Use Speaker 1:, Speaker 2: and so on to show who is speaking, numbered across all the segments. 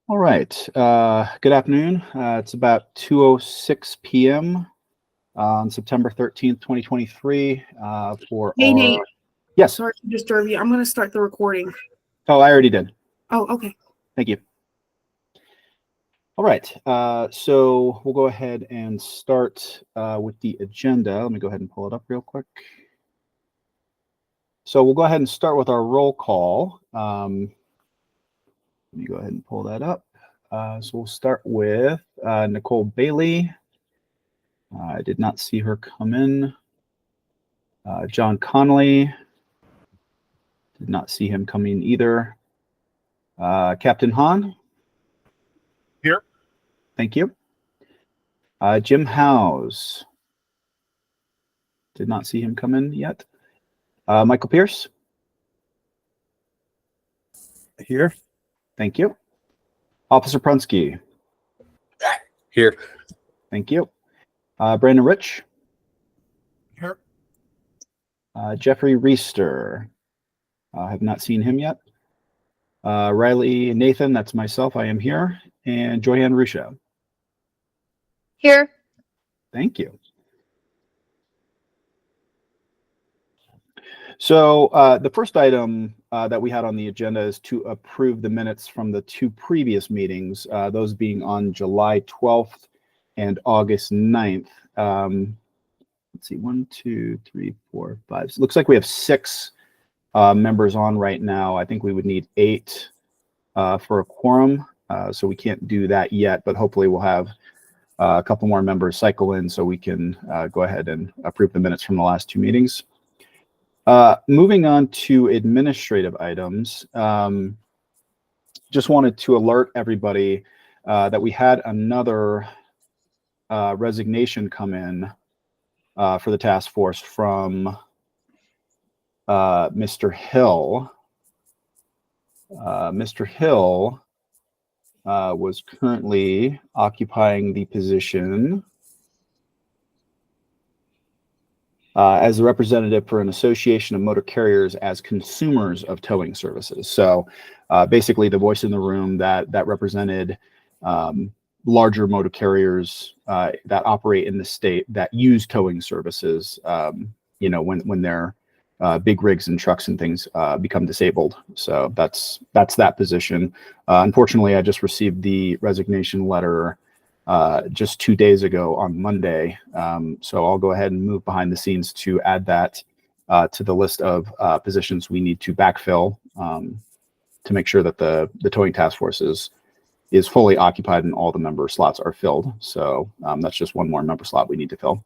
Speaker 1: All right. Good afternoon. It's about 2:06 p.m. On September 13th, 2023. For
Speaker 2: Hey,
Speaker 1: our
Speaker 2: Nate.
Speaker 1: Yes.
Speaker 2: Sorry to disturb you. I'm going to start the recording.
Speaker 1: Oh, I already did.
Speaker 2: Oh, okay.
Speaker 1: Thank you. All right. So we'll go ahead and start with the agenda. Let me go ahead and pull it up real quick. So we'll go ahead and start with our roll call. Let me go ahead and pull that up. So we'll start with Nicole Bailey. I did not see her come in. John Connolly. Did not see him coming either. Captain Hahn.
Speaker 3: Here.
Speaker 1: Thank you. Jim Howes. Did not see him come in yet. Michael Pierce.
Speaker 3: Here.
Speaker 1: Thank you. Officer Prunski.
Speaker 3: Here.
Speaker 1: Thank you. Brandon Rich.
Speaker 3: Here.
Speaker 1: Jeffrey Reister. Have not seen him yet. Riley Nathan, that's myself. I am here. And Joyanne Rusha.
Speaker 4: Here.
Speaker 1: Thank you. So the first item that we had on the agenda is to approve the minutes from the two previous meetings, those being on July 12th and August 9th. Let's see, 1, 2, 3, 4, 5. So it looks like we have 6 members on right now. I think we would need 8 for a quorum, so we can't do that yet, but hopefully we'll have a couple more members cycle in so we can go ahead and approve the minutes from the last 2 meetings. Moving on to administrative items, just wanted to alert everybody that we had another resignation come in for the task force from Mr. Hill. Mr. Hill was currently occupying the position as a representative for an association of motor carriers as consumers of towing services. So basically the voice in the room that represented larger motor carriers that operate in the state that use towing services, when their big rigs and trucks and things become disabled. So that's that position. Unfortunately, I just received the resignation letter just 2 days ago on Monday. So I'll go ahead and move behind the scenes to add that to the list of positions we need to backfill to make sure that the towing task force is fully occupied and all the member slots are filled. So that's just one more member slot we need to fill.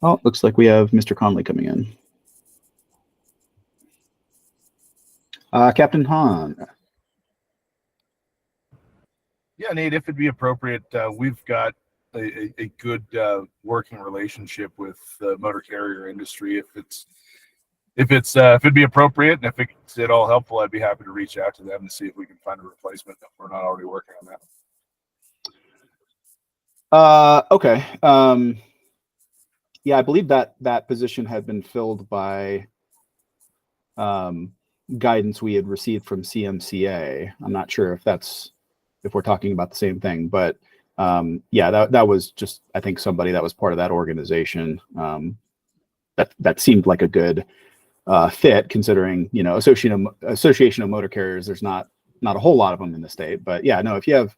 Speaker 1: Oh, it looks like we have Mr. Conley coming in. Captain Hahn.
Speaker 3: Yeah, Nate, if it'd be appropriate, we've got a good working relationship with the motor carrier industry. If it'd be appropriate and if it's at all helpful, I'd be happy to reach out to them to see if we can find a replacement if we're not already working on that.
Speaker 1: Okay. Yeah, I believe that position had been filled by guidance we had received from CMCA. I'm not sure if we're talking about the same thing, but yeah, that was just, I think, somebody that was part of that organization that seemed like a good fit, considering, Association of Motor Carriers, there's not a whole lot of them in the state. But yeah, no, if you have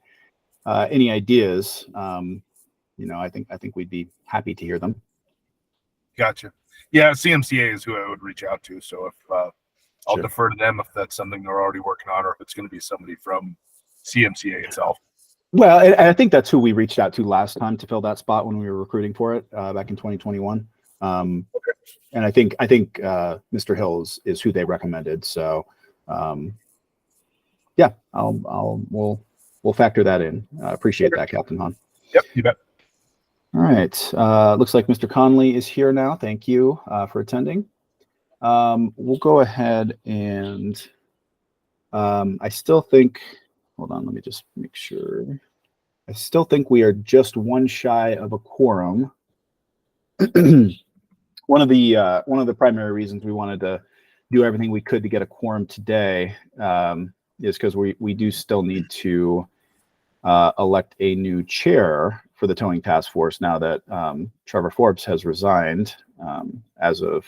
Speaker 1: any ideas, I think we'd be happy to hear them.
Speaker 3: Gotcha. Yeah, CMCA is who I would reach out to. So if I'll
Speaker 1: Sure.
Speaker 3: defer to them if that's something they're already working on, or if it's going to be somebody from CMCA itself.
Speaker 1: Well, I think that's who we reached out to last time to fill that spot when we were recruiting for it back in 2021. Okay. And I think Mr. Hill is who they recommended. So yeah, we'll factor that in. Appreciate that, Captain Hahn.
Speaker 3: Yep, you bet.
Speaker 1: All right. Looks like Mr. Conley is here now. Thank you for attending. We'll go ahead and I still think, hold on, let me just make sure. I still think we are just one shy of a quorum. One of the primary reasons we wanted to do everything we could to get a quorum today is because we do still need to elect a new chair for the towing task force now that Trevor Forbes has resigned as of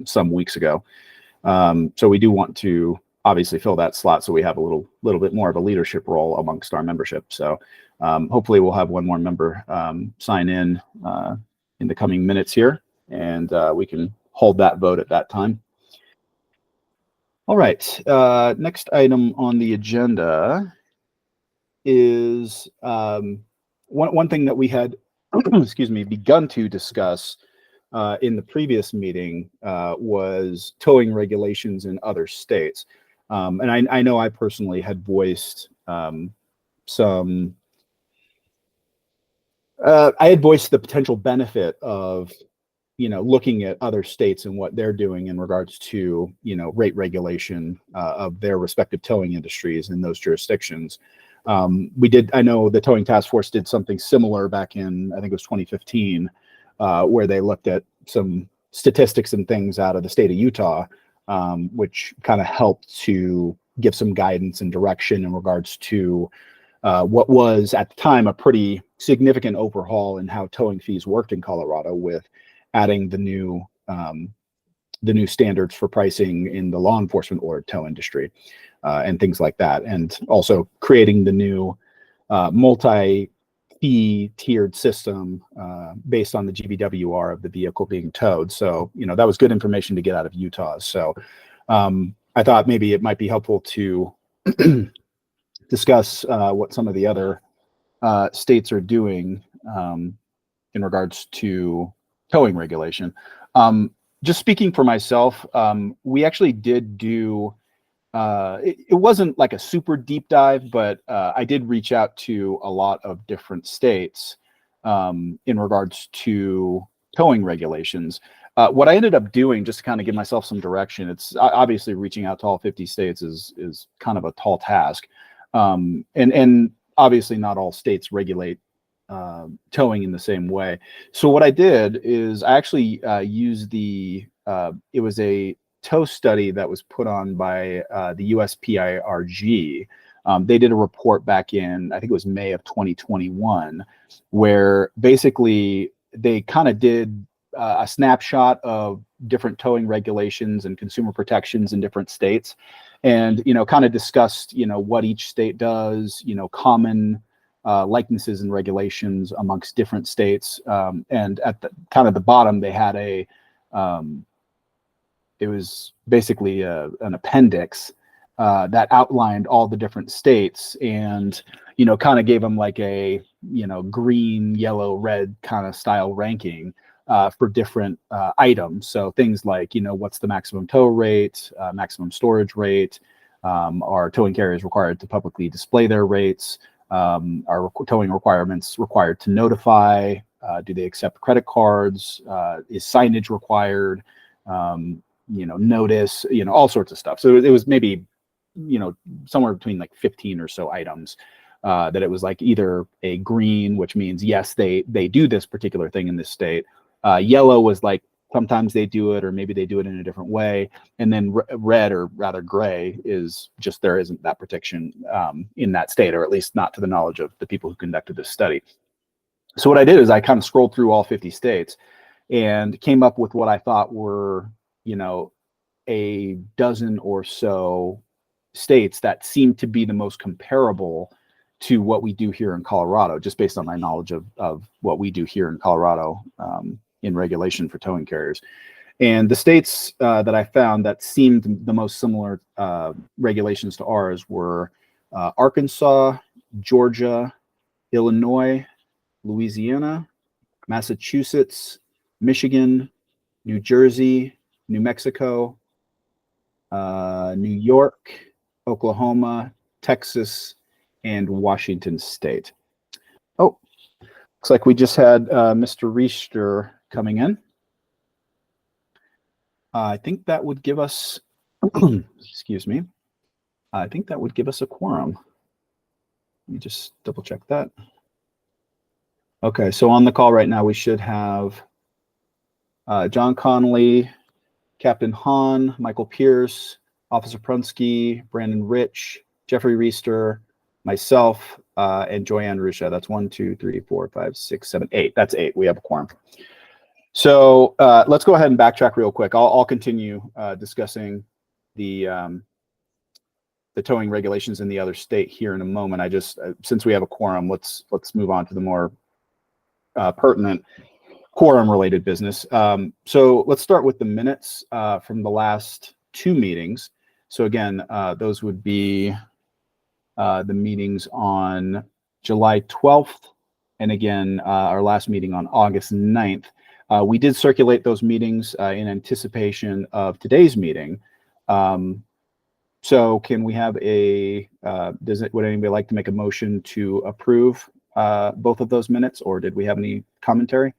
Speaker 1: some weeks ago. So we do want to obviously fill that slot so we have a little bit more of a leadership role amongst our membership. So hopefully we'll have one more member sign in the coming minutes here, and we can hold that vote at that time. All right, next item on the agenda is one thing that we had, excuse me, begun to discuss in the previous meeting was towing regulations in other states. And I know I personally had voiced some, I had voiced the potential benefit of, looking at other states and what they're doing in regards to, rate regulation of their respective towing industries in those jurisdictions. I know the Towing Task Force did something similar back in, I think it was 2015, where they looked at some statistics and things out of the state of Utah, which kind of helped to give some guidance and direction in regards to what was at the time a pretty significant overhaul in how towing fees worked in Colorado, with adding the new standards for pricing in the law enforcement or tow industry and things like that, and also creating the new multi-fee tiered system based on the GVWR of the vehicle being towed. So, that was good information to get out of Utah. So I thought maybe it might be helpful to discuss what some of the other states are doing in regards to towing regulation. Just speaking for myself, we actually did do, it wasn't like a super deep dive, but I did reach out to a lot of different states in regards to towing regulations. What I ended up doing, just to kind of give myself some direction, it's obviously reaching out to all 50 states is kind of a tall task. And obviously not all states regulate towing in the same way. So what I did is I actually used it was a tow study that was put on by the USPIRG. They did a report back in, I think it was May of 2021, where basically they kind of did a snapshot of different towing regulations and consumer protections in different states, and kind of discussed what each state does, common likenesses and regulations amongst different states. And at the kind of the bottom, they had it was basically an appendix that outlined all the different states, and kind of gave them like a green, yellow, red kind of style ranking for different items. So things like what's the maximum tow rate, maximum storage rate, are towing carriers required to publicly display their rates, are towing requirements required to notify, do they accept credit cards, is signage required, notice, all sorts of stuff. So it was maybe somewhere between like 15 or so items that it was like either a green, which means yes, they do this particular thing in this state. Yellow was like sometimes they do it, or maybe they do it in a different way. And then red, or rather gray, is just there isn't that protection in that state, or at least not to the knowledge of the people who conducted this study. So what I did is I kind of scrolled through all 50 states and came up with what I thought were, a dozen or so states that seemed to be the most comparable to what we do here in Colorado, just based on my knowledge of what we do here in Colorado in regulation for towing carriers. And the states that I found that seemed the most similar regulations to ours were Arkansas, Georgia, Illinois, Louisiana, Massachusetts, Michigan, New Jersey, New Mexico, New York, Oklahoma, Texas, and Washington State. Oh, looks like we just had Mr. Reister coming in. I think that would give us, excuse me, I think that would give us a quorum. Let me just double check that. Okay, so on the call right now, we should have John Connolly, Captain Hahn, Michael Pierce, Officer Prunsky, Brandon Rich, Jeffrey Reister, myself, and Joyanne Rusha. That's 1, 2, 3, 4, 5, 6, 7, 8. That's 8. We have a quorum. So let's go ahead and backtrack real quick. I'll continue discussing the towing regulations in the other state here in a moment. I just since we have a quorum, let's move on to the more pertinent quorum related business. So let's start with the minutes from the last 2 meetings. So again, those would be the meetings on July 12th, and again, our last meeting on August 9th. We did circulate those meetings in anticipation of today's meeting. So can we have would anybody like to make a motion to approve both of those minutes, or did we have any commentary?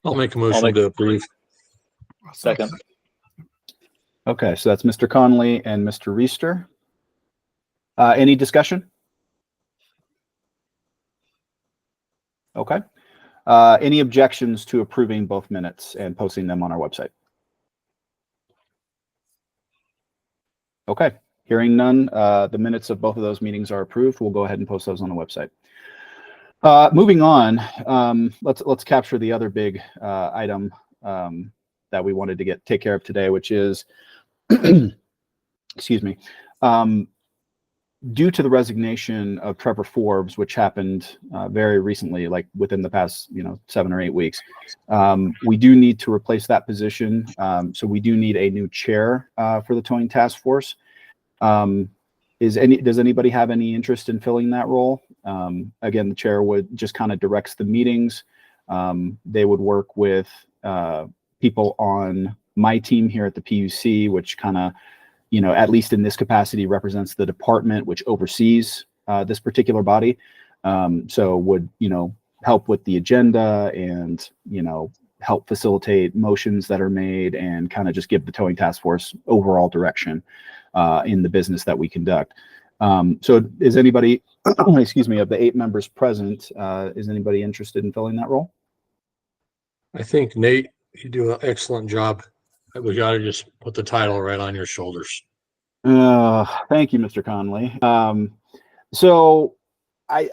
Speaker 5: I'll make a motion to approve.
Speaker 6: Second.
Speaker 1: Okay, so that's Mr. Conley and Mr. Reister. Any discussion? Okay. Any objections to approving both minutes and posting them on our website? Okay, hearing none, the minutes of both of those meetings are approved. We'll go ahead and post those on the website. Moving on, let's capture the other big item that we wanted to take care of today, which is, excuse me, due to the resignation of Trevor Forbes, which happened very recently, like within the past 7 or 8 weeks, we do need to replace that position. So we do need a new chair for the towing task force. Does anybody have any interest in filling that role? Again, the chair would just kind of directs the meetings. They would work with people on my team here at the PUC, which kind of, at least in this capacity, represents the department which oversees this particular body. So would, help with the agenda and, help facilitate motions that are made and kind of just give the towing task force overall direction in the business that we conduct. So is anybody, excuse me, of the 8 members present, is anybody interested in filling that role?
Speaker 5: I think, Nate, you do an excellent job. We got to just put the title right on your shoulders.
Speaker 1: Thank you, Mr. Conley. So I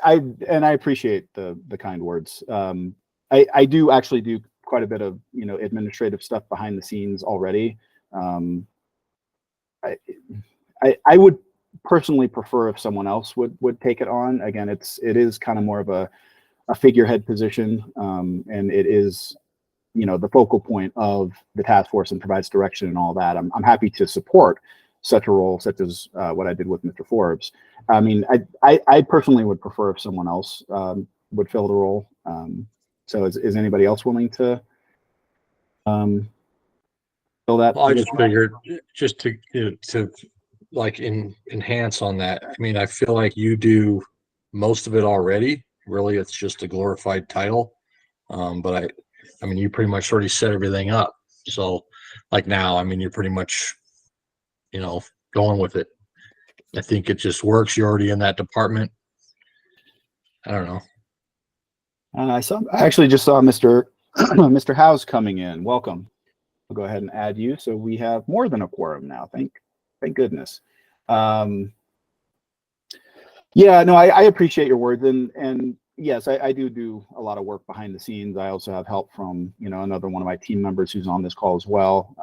Speaker 1: appreciate the kind words. I do actually do quite a bit of, administrative stuff behind the scenes already. I would personally prefer if someone else would take it on. Again, it is kind of more of a figurehead position, and it is, the focal point of the task force and provides direction and all that. I'm happy to support such a role, such as what I did with Mr. Forbes. I mean, I personally would prefer if someone else would fill the role. So is anybody else willing to fill that?
Speaker 5: Well, I just figured just to like enhance on that. I mean, I feel like you do most of it already. Really, it's just a glorified title. But I mean, you pretty much already set everything up. So like now, I mean, you're pretty much, going with it. I think it just works. You're already in that department. I don't know.
Speaker 1: I actually just saw Mr. Mr. House coming in. Welcome. I'll go ahead and add you. So we have more than a quorum now. Thank goodness. Yeah, no, I appreciate your words, and yes, I do a lot of work behind the scenes. I also have help from another one of my team members who's on this call as well.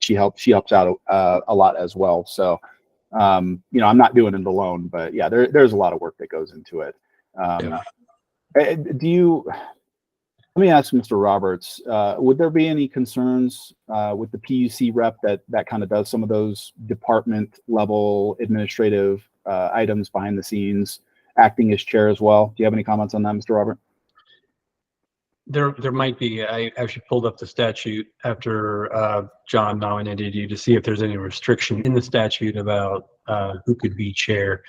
Speaker 1: She helps out a lot as well. So I'm not doing it alone, but yeah, there's a lot of work that goes into it. Let me ask Mr. Roberts, would there be any concerns with the PUC rep that kind of does some of those department level administrative items behind the scenes, acting as chair as well? Do you have any comments on that, Mr. Robert?
Speaker 6: There might be. I actually pulled up the statute after John nominated you to see if there's any restriction in the statute about who could be chair.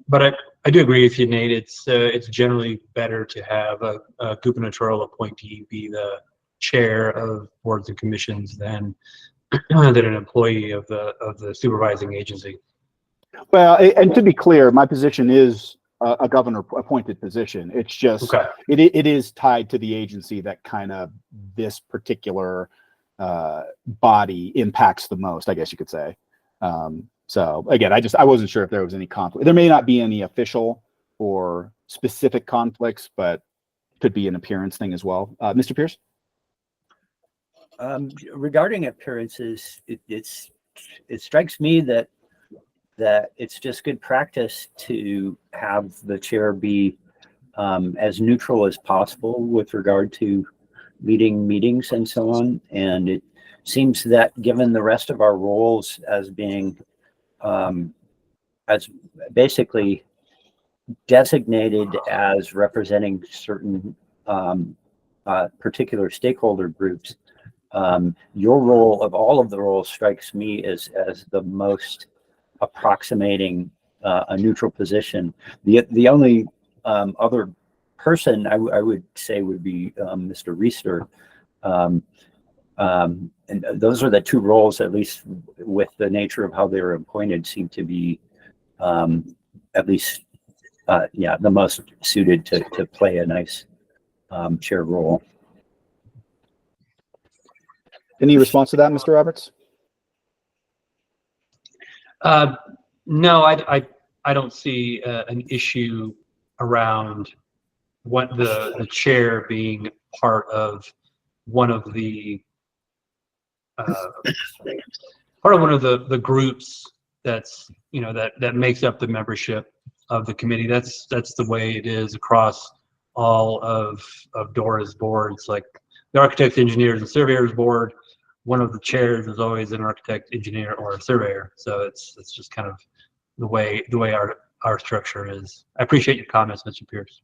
Speaker 6: But I do agree with you, Nate. It's generally better to have a gubernatorial appointee be the chair of boards and commissions than an employee of the supervising agency.
Speaker 1: Well, and to be clear, my position is a governor appointed position. It's just,
Speaker 6: Okay.
Speaker 1: it is tied to the agency that kind of this particular body impacts the most, I guess you could say. So again, I wasn't sure if there was any conflict. There may not be any official or specific conflicts, but could be an appearance thing as well. Mr. Pierce?
Speaker 7: Regarding appearances, it strikes me that it's just good practice to have the chair be as neutral as possible with regard to leading meetings and so on. And it seems that given the rest of our roles as being as basically designated as representing certain particular stakeholder groups, your role of all of the roles strikes me as the most approximating a neutral position. The only other person I would say would be Mr. Reister. And those are the two roles, at least with the nature of how they were appointed, seem to be at least the most suited to play a nice chair role.
Speaker 1: Any response to that, Mr. Roberts?
Speaker 6: No, I don't see an issue around what the chair being part of one of the the groups that's that makes up the membership of the committee. That's the way it is across all of DORA's boards, like the Architects, Engineers, and Surveyors Board. One of the chairs is always an architect, engineer, or a surveyor. So it's just kind of the way our structure is. I appreciate your comments, Mr. Pierce.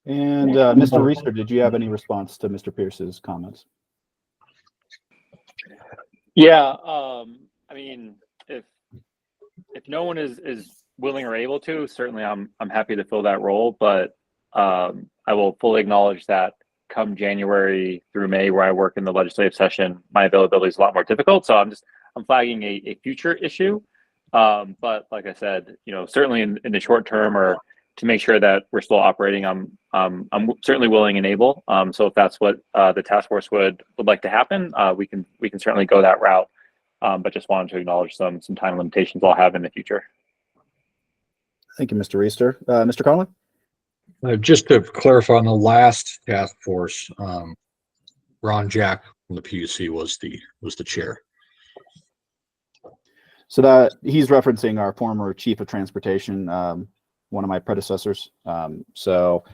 Speaker 1: And Mr. Reister, did you have any response to Mr. Pierce's comments?
Speaker 8: Yeah, I mean, if no one is willing or able to, certainly I'm happy to fill that role. But I will fully acknowledge that come January through May, where I work in the legislative session, my availability is a lot more difficult. So I'm flagging a future issue. But like I said, certainly in the short term, or to make sure that we're still operating, I'm certainly willing and able. So if that's what the task force would like to happen, we can certainly go that route. But just wanted to acknowledge some time limitations I'll have in the future.
Speaker 1: Thank you, Mr. Reister. Mr. Conlon?
Speaker 5: Just to clarify, on the last task force, Ron Jack from the PUC was the chair.
Speaker 1: So that he's referencing our former chief of transportation, one of my predecessors. So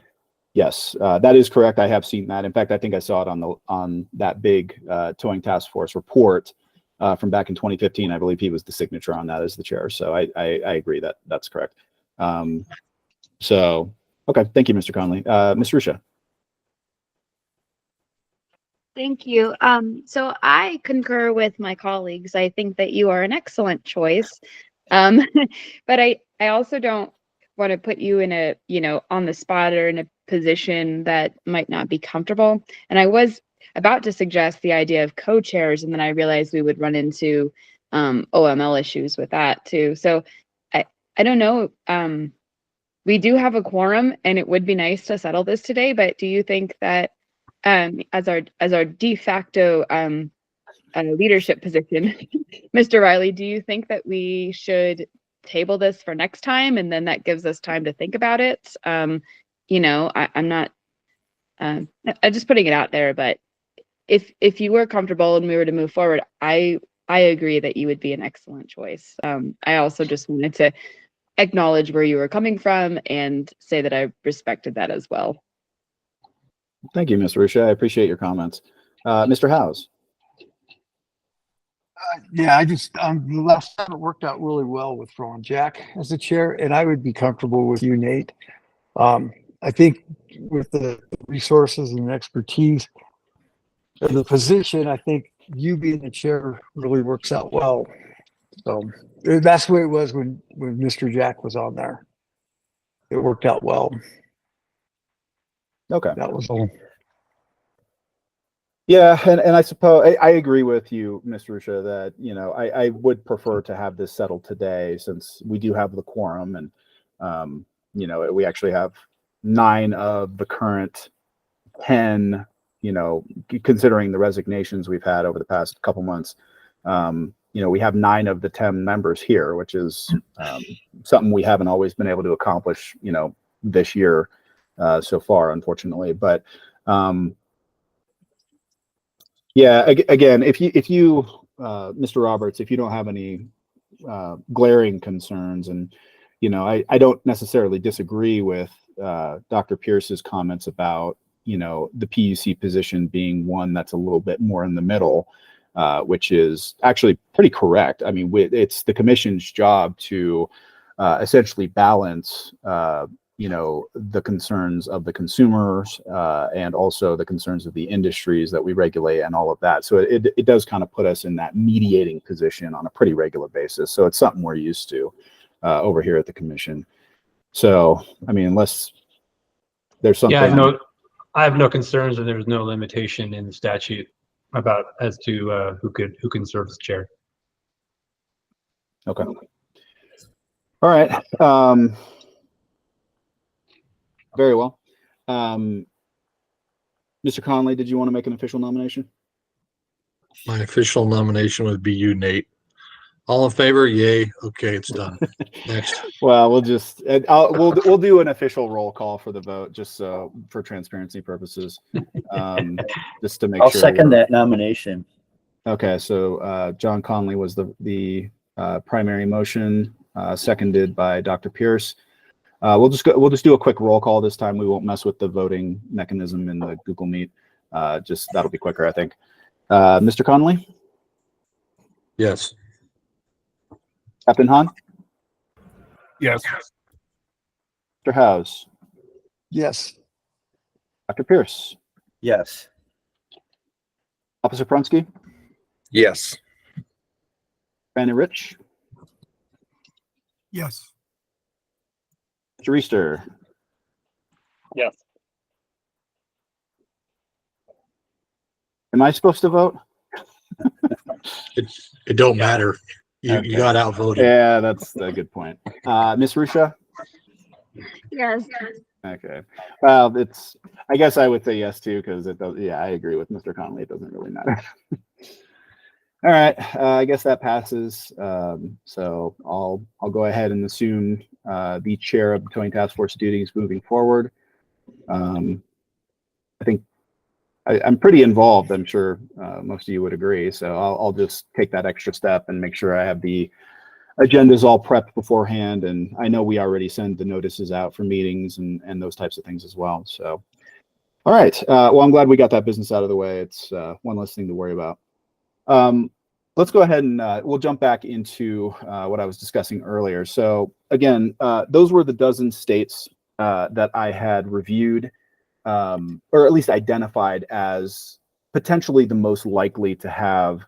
Speaker 1: yes, that is correct. I have seen that. In fact, I think I saw it on that big towing task force report from back in 2015. I believe he was the signature on that as the chair. So I agree that that's correct. So okay, thank you, Mr. Conley. Ms. Ruscia.
Speaker 4: Thank you. So I concur with my colleagues. I think that you are an excellent choice. But I also don't want to put you in a, on the spot or in a position that might not be comfortable. And I was about to suggest the idea of co-chairs, and then I realized we would run into OML issues with that too. So I don't know. We do have a quorum, and it would be nice to settle this today, but do you think that as our de facto leadership position, Mr. Riley, do you think that we should table this for next time, and then that gives us time to think about it? I'm not I'm just putting it out there, but if you were comfortable and we were to move forward, I agree that you would be an excellent choice. I also just wanted to acknowledge where you were coming from and say that I respected that as well.
Speaker 1: Thank you, Ms. Ruscia. I appreciate your comments. Mr. Howes.
Speaker 9: Yeah, I just the last time it worked out really well with Ron Jack as the chair, and I would be comfortable with you, Nate. I think with the resources and expertise of the position, I think you being the chair really works out well. So that's the way it was when Mr. Jack was on there. It worked out well.
Speaker 1: Okay.
Speaker 9: That was all.
Speaker 1: Yeah, and I suppose I agree with you, Mr. Ruscia, that I would prefer to have this settled today, since we do have the quorum, and you know, we actually have 9 of the current 10, you know, considering the resignations we've had over the past couple months. You know, we have 9 of the 10 members here, which is something we haven't always been able to accomplish, you know, this year so far, unfortunately. But yeah, again, if you Mr. Roberts, if you don't have any glaring concerns, and you know, I don't necessarily disagree with Dr. Pierce's comments about, you know, the PUC position being one that's a little bit more in the middle, which is actually pretty correct. I mean, it's the commission's job to essentially balance, you know, the concerns of the consumers and also the concerns of the industries that we regulate and all of that. So it does kind of put us in that mediating position on a pretty regular basis. So it's something we're used to over here at the commission. So, I mean, unless there's something.
Speaker 6: Yeah, I have no concerns, and there's no limitation in the statute about as to who can serve as chair.
Speaker 1: Okay. All right. Very well. Mr. Conley, did you want to make an official nomination?
Speaker 5: My official nomination would be you, Nate. All in favor? Yay. Okay, it's done. Next.
Speaker 1: Well, we'll just we'll do an official roll call for the vote, just so for transparency purposes, just to make
Speaker 7: I'll
Speaker 1: sure.
Speaker 7: second that nomination.
Speaker 1: Okay, so John Conley was the primary motion, seconded by Dr. Pierce. We'll just do a quick roll call this time. We won't mess with the voting mechanism in the Google Meet. Just that'll be quicker, I think. Mr. Conley,
Speaker 5: Yes.
Speaker 1: Captain Hahn,
Speaker 3: Yes.
Speaker 1: Mr. Howes,
Speaker 9: Yes.
Speaker 1: Dr. Pierce,
Speaker 7: Yes.
Speaker 1: Officer Prunski,
Speaker 5: Yes.
Speaker 1: Brandon Rich,
Speaker 9: Yes.
Speaker 1: Mr. Reister,
Speaker 8: Yes.
Speaker 1: am I supposed to vote?
Speaker 5: It don't matter. You
Speaker 1: Okay.
Speaker 5: got outvoted.
Speaker 1: Yeah, that's a good point. Miss Rusha?
Speaker 4: Yes.
Speaker 1: Okay. Well, I guess I would say yes too, because it does. Yeah, I agree with Mr. Conley. It doesn't really matter. All right. I guess that passes. So I'll go ahead and assume the chair of the towing task force duties moving forward. I think I'm pretty involved. I'm sure most of you would agree. So I'll just take that extra step and make sure I have the agendas all prepped beforehand. And I know we already send the notices out for meetings and those types of things as well. So, all right. Well, I'm glad we got that business out of the way. It's one less thing to worry about. Let's go ahead and we'll jump back into what I was discussing earlier. So again, those were the dozen states that I had reviewed, or at least identified as potentially the most likely to have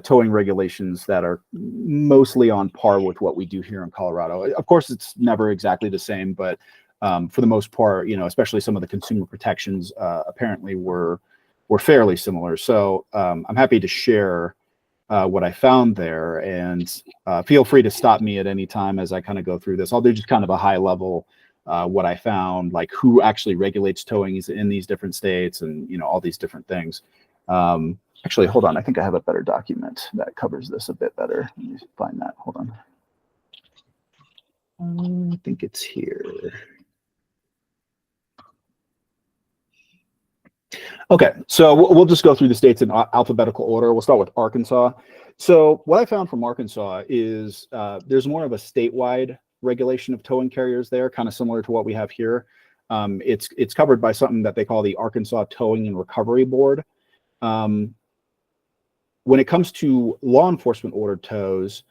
Speaker 1: towing regulations that are mostly on par with what we do here in Colorado. Of course, it's never exactly the same, but for the most part, you know, especially some of the consumer protections apparently were fairly similar. So I'm happy to share what I found there, and feel free to stop me at any time as I kind of go through this. I'll do just kind of a high level what I found, like who actually regulates towing in these different states, and you know, all these different things. Actually, hold on. I think I have a better document that covers this a bit better. Let me find that. Hold on. I think it's here. Okay, so we'll just go through the states in alphabetical order. We'll start with Arkansas. So what I found from Arkansas is there's more of a statewide regulation of towing carriers there, kind of similar to what we have here. It's covered by something that they call the Arkansas Towing and Recovery Board. When it comes to law enforcement ordered tows,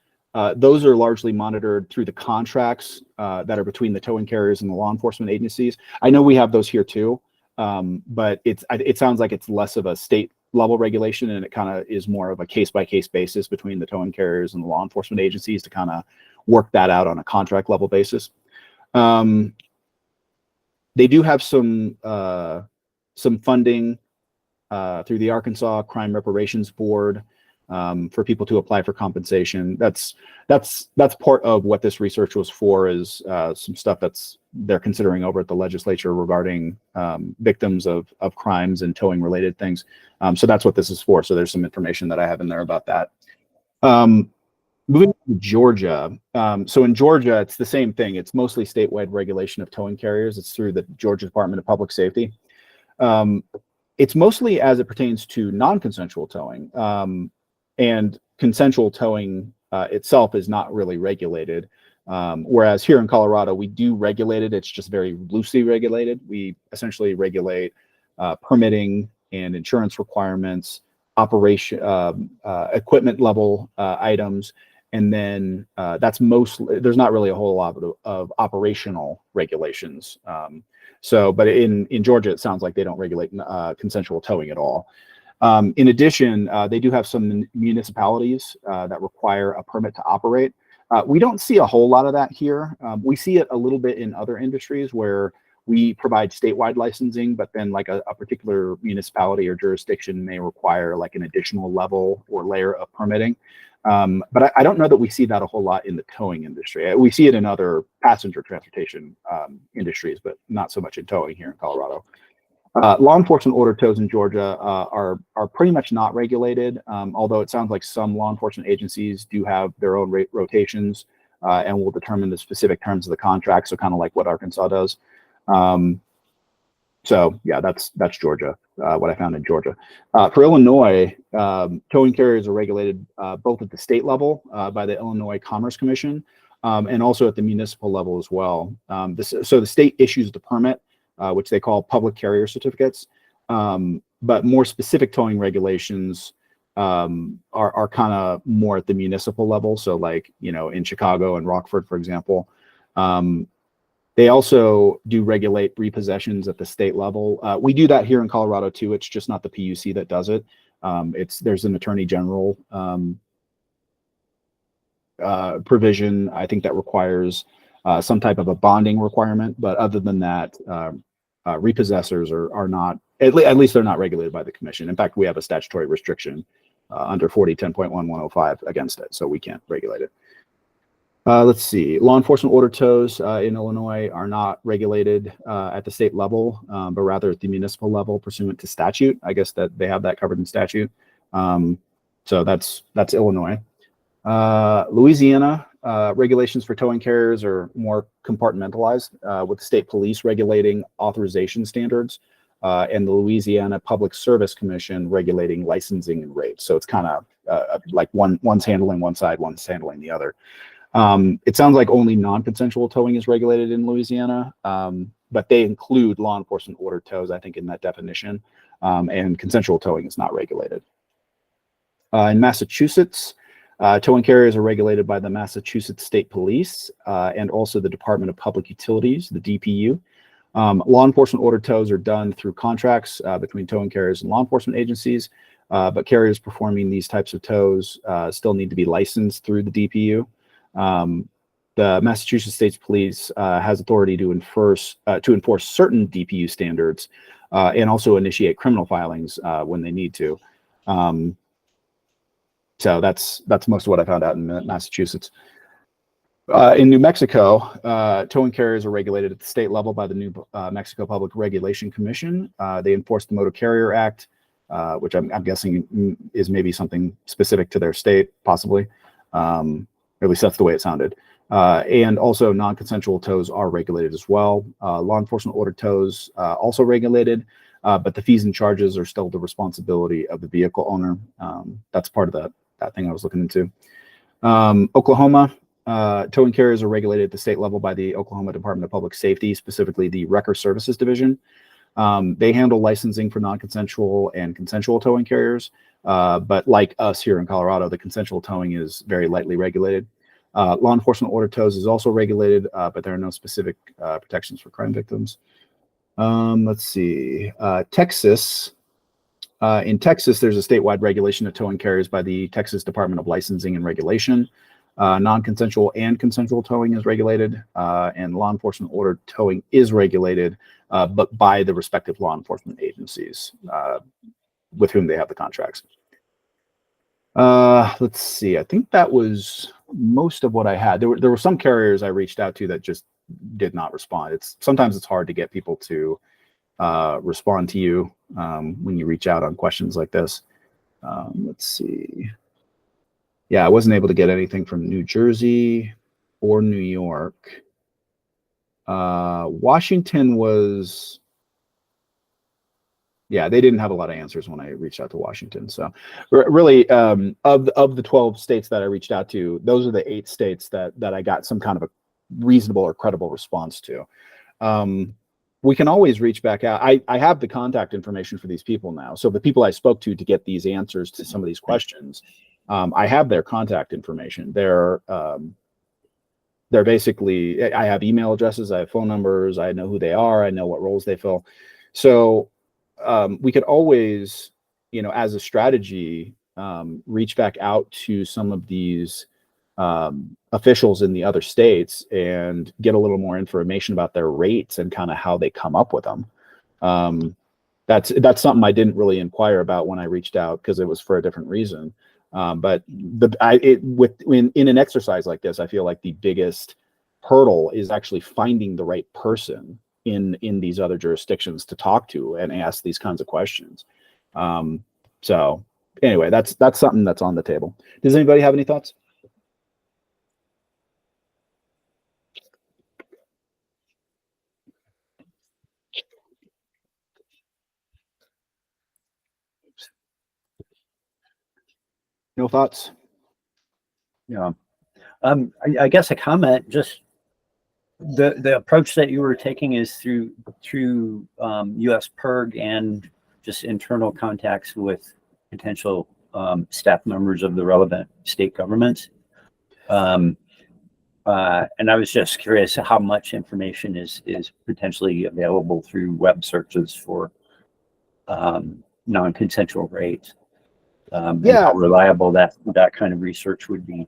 Speaker 1: those are largely monitored through the contracts that are between the towing carriers and the law enforcement agencies. I know we have those here too, but it sounds like it's less of a state level regulation, and it kind of is more of a case by case basis between the towing carriers and the law enforcement agencies to kind of work that out on a contract level basis. They do have some funding through the Arkansas Crime Reparations Board. for people to apply for compensation. That's part of what this research was for, is some stuff they're considering over at the legislature regarding victims of crimes and towing related things. So that's what this is for. So there's some information that I have in there about that. Moving to Georgia. So in Georgia, it's the same thing. It's mostly statewide regulation of towing carriers. It's through the Georgia Department of Public Safety. It's mostly as it pertains to non-consensual towing, and consensual towing itself is not really regulated. Whereas here in Colorado, we do regulate it. It's just very loosely regulated. We essentially regulate permitting and insurance requirements, operation, equipment level items, and then that's mostly, there's not really a whole lot of operational regulations. But in Georgia, it sounds like they don't regulate consensual towing at all. In addition, they do have some municipalities that require a permit to operate. We don't see a whole lot of that here. We see it a little bit in other industries where we provide statewide licensing, but then like a particular municipality or jurisdiction may require like an additional level or layer of permitting. But I don't know that we see that a whole lot in the towing industry. We see it in other passenger transportation industries, but not so much in towing here in Colorado. Law enforcement order tows in Georgia are pretty much not regulated, although it sounds like some law enforcement agencies do have their own rotations and will determine the specific terms of the contract, so kind of like what Arkansas does. So yeah, that's Georgia, what I found in Georgia. For Illinois, towing carriers are regulated both at the state level by the Illinois Commerce Commission and also at the municipal level as well. So the state issues the permit, which they call public carrier certificates, but more specific towing regulations are kind of more at the municipal level. So like, you know, in Chicago and Rockford, for example. They also do regulate repossessions at the state level. We do that here in Colorado too. It's just not the PUC that does it. There's an attorney general provision, I think, that requires some type of a bonding requirement. But other than that, repossessors are not, at least they're not regulated by the commission. In fact, we have a statutory restriction under 40-10.1105 against it, so we can't regulate it. Let's see. Law enforcement order tows in Illinois are not regulated at the state level, but rather at the municipal level pursuant to statute. I guess that they have that covered in statute. So that's Illinois. Louisiana, regulations for towing carriers are more compartmentalized, with the state police regulating authorization standards and the Louisiana Public Service Commission regulating licensing and rates. So it's kind of like one's handling one side, one's handling the other. It sounds like only non-consensual towing is regulated in Louisiana, but they include law enforcement order tows, I think, in that definition, and consensual towing is not regulated. In Massachusetts, towing carriers are regulated by the Massachusetts State Police and also the Department of Public Utilities, the DPU. Law enforcement order tows are done through contracts between towing carriers and law enforcement agencies, but carriers performing these types of tows still need to be licensed through the DPU. The Massachusetts State Police has authority to enforce certain DPU standards and also initiate criminal filings when they need to. So that's most of what I found out in Massachusetts. In New Mexico, towing carriers are regulated at the state level by the New Mexico Public Regulation Commission. They enforce the Motor Carrier Act, which I'm guessing is maybe something specific to their state, possibly. At least that's the way it sounded. And also non-consensual tows are regulated as well. Law enforcement order tows also regulated, but the fees and charges are still the responsibility of the vehicle owner. That's part of that thing I was looking into. Oklahoma, towing carriers are regulated at the state level by the Oklahoma Department of Public Safety, specifically the Wrecker Services Division. They handle licensing for non-consensual and consensual towing carriers. But like us here in Colorado, the consensual towing is very lightly regulated. Law enforcement order tows is also regulated, but there are no specific protections for crime victims. Let's see. Texas. In Texas, there's a statewide regulation of towing carriers by the Texas Department of Licensing and Regulation. Non-consensual and consensual towing is regulated, and law enforcement order towing is regulated, but by the respective law enforcement agencies with whom they have the contracts. Let's see. I think that was most of what I had. There were some carriers I reached out to that just did not respond. Sometimes it's hard to get people to respond to you when you reach out on questions like this. Let's see. Yeah, I wasn't able to get anything from New Jersey or New York. Washington was, yeah, they didn't have a lot of answers when I reached out to Washington. So really, of the 12 states that I reached out to, those are the 8 states that I got some kind of a reasonable or credible response to. We can always reach back out. I have the contact information for these people now. So the people I spoke to get these answers to some of these questions, I have their contact information. They're basically, I have email addresses, I have phone numbers, I know who they are, I know what roles they fill. So we could always, as a strategy, reach back out to some of these officials in the other states and get a little more information about their rates and kind of how they come up with them. That's something I didn't really inquire about when I reached out because it was for a different reason. But in an exercise like this, I feel like the biggest hurdle is actually finding the right person in these other jurisdictions to talk to and ask these kinds of questions. So anyway, that's something that's on the table. Does anybody have any thoughts? No thoughts?
Speaker 7: Yeah. I guess a comment, just the approach that you were taking is through US PIRG and just internal contacts with potential staff members of the relevant state governments. And I was just curious how much information is potentially available through web searches for non-consensual rates. And how reliable that kind of research would be.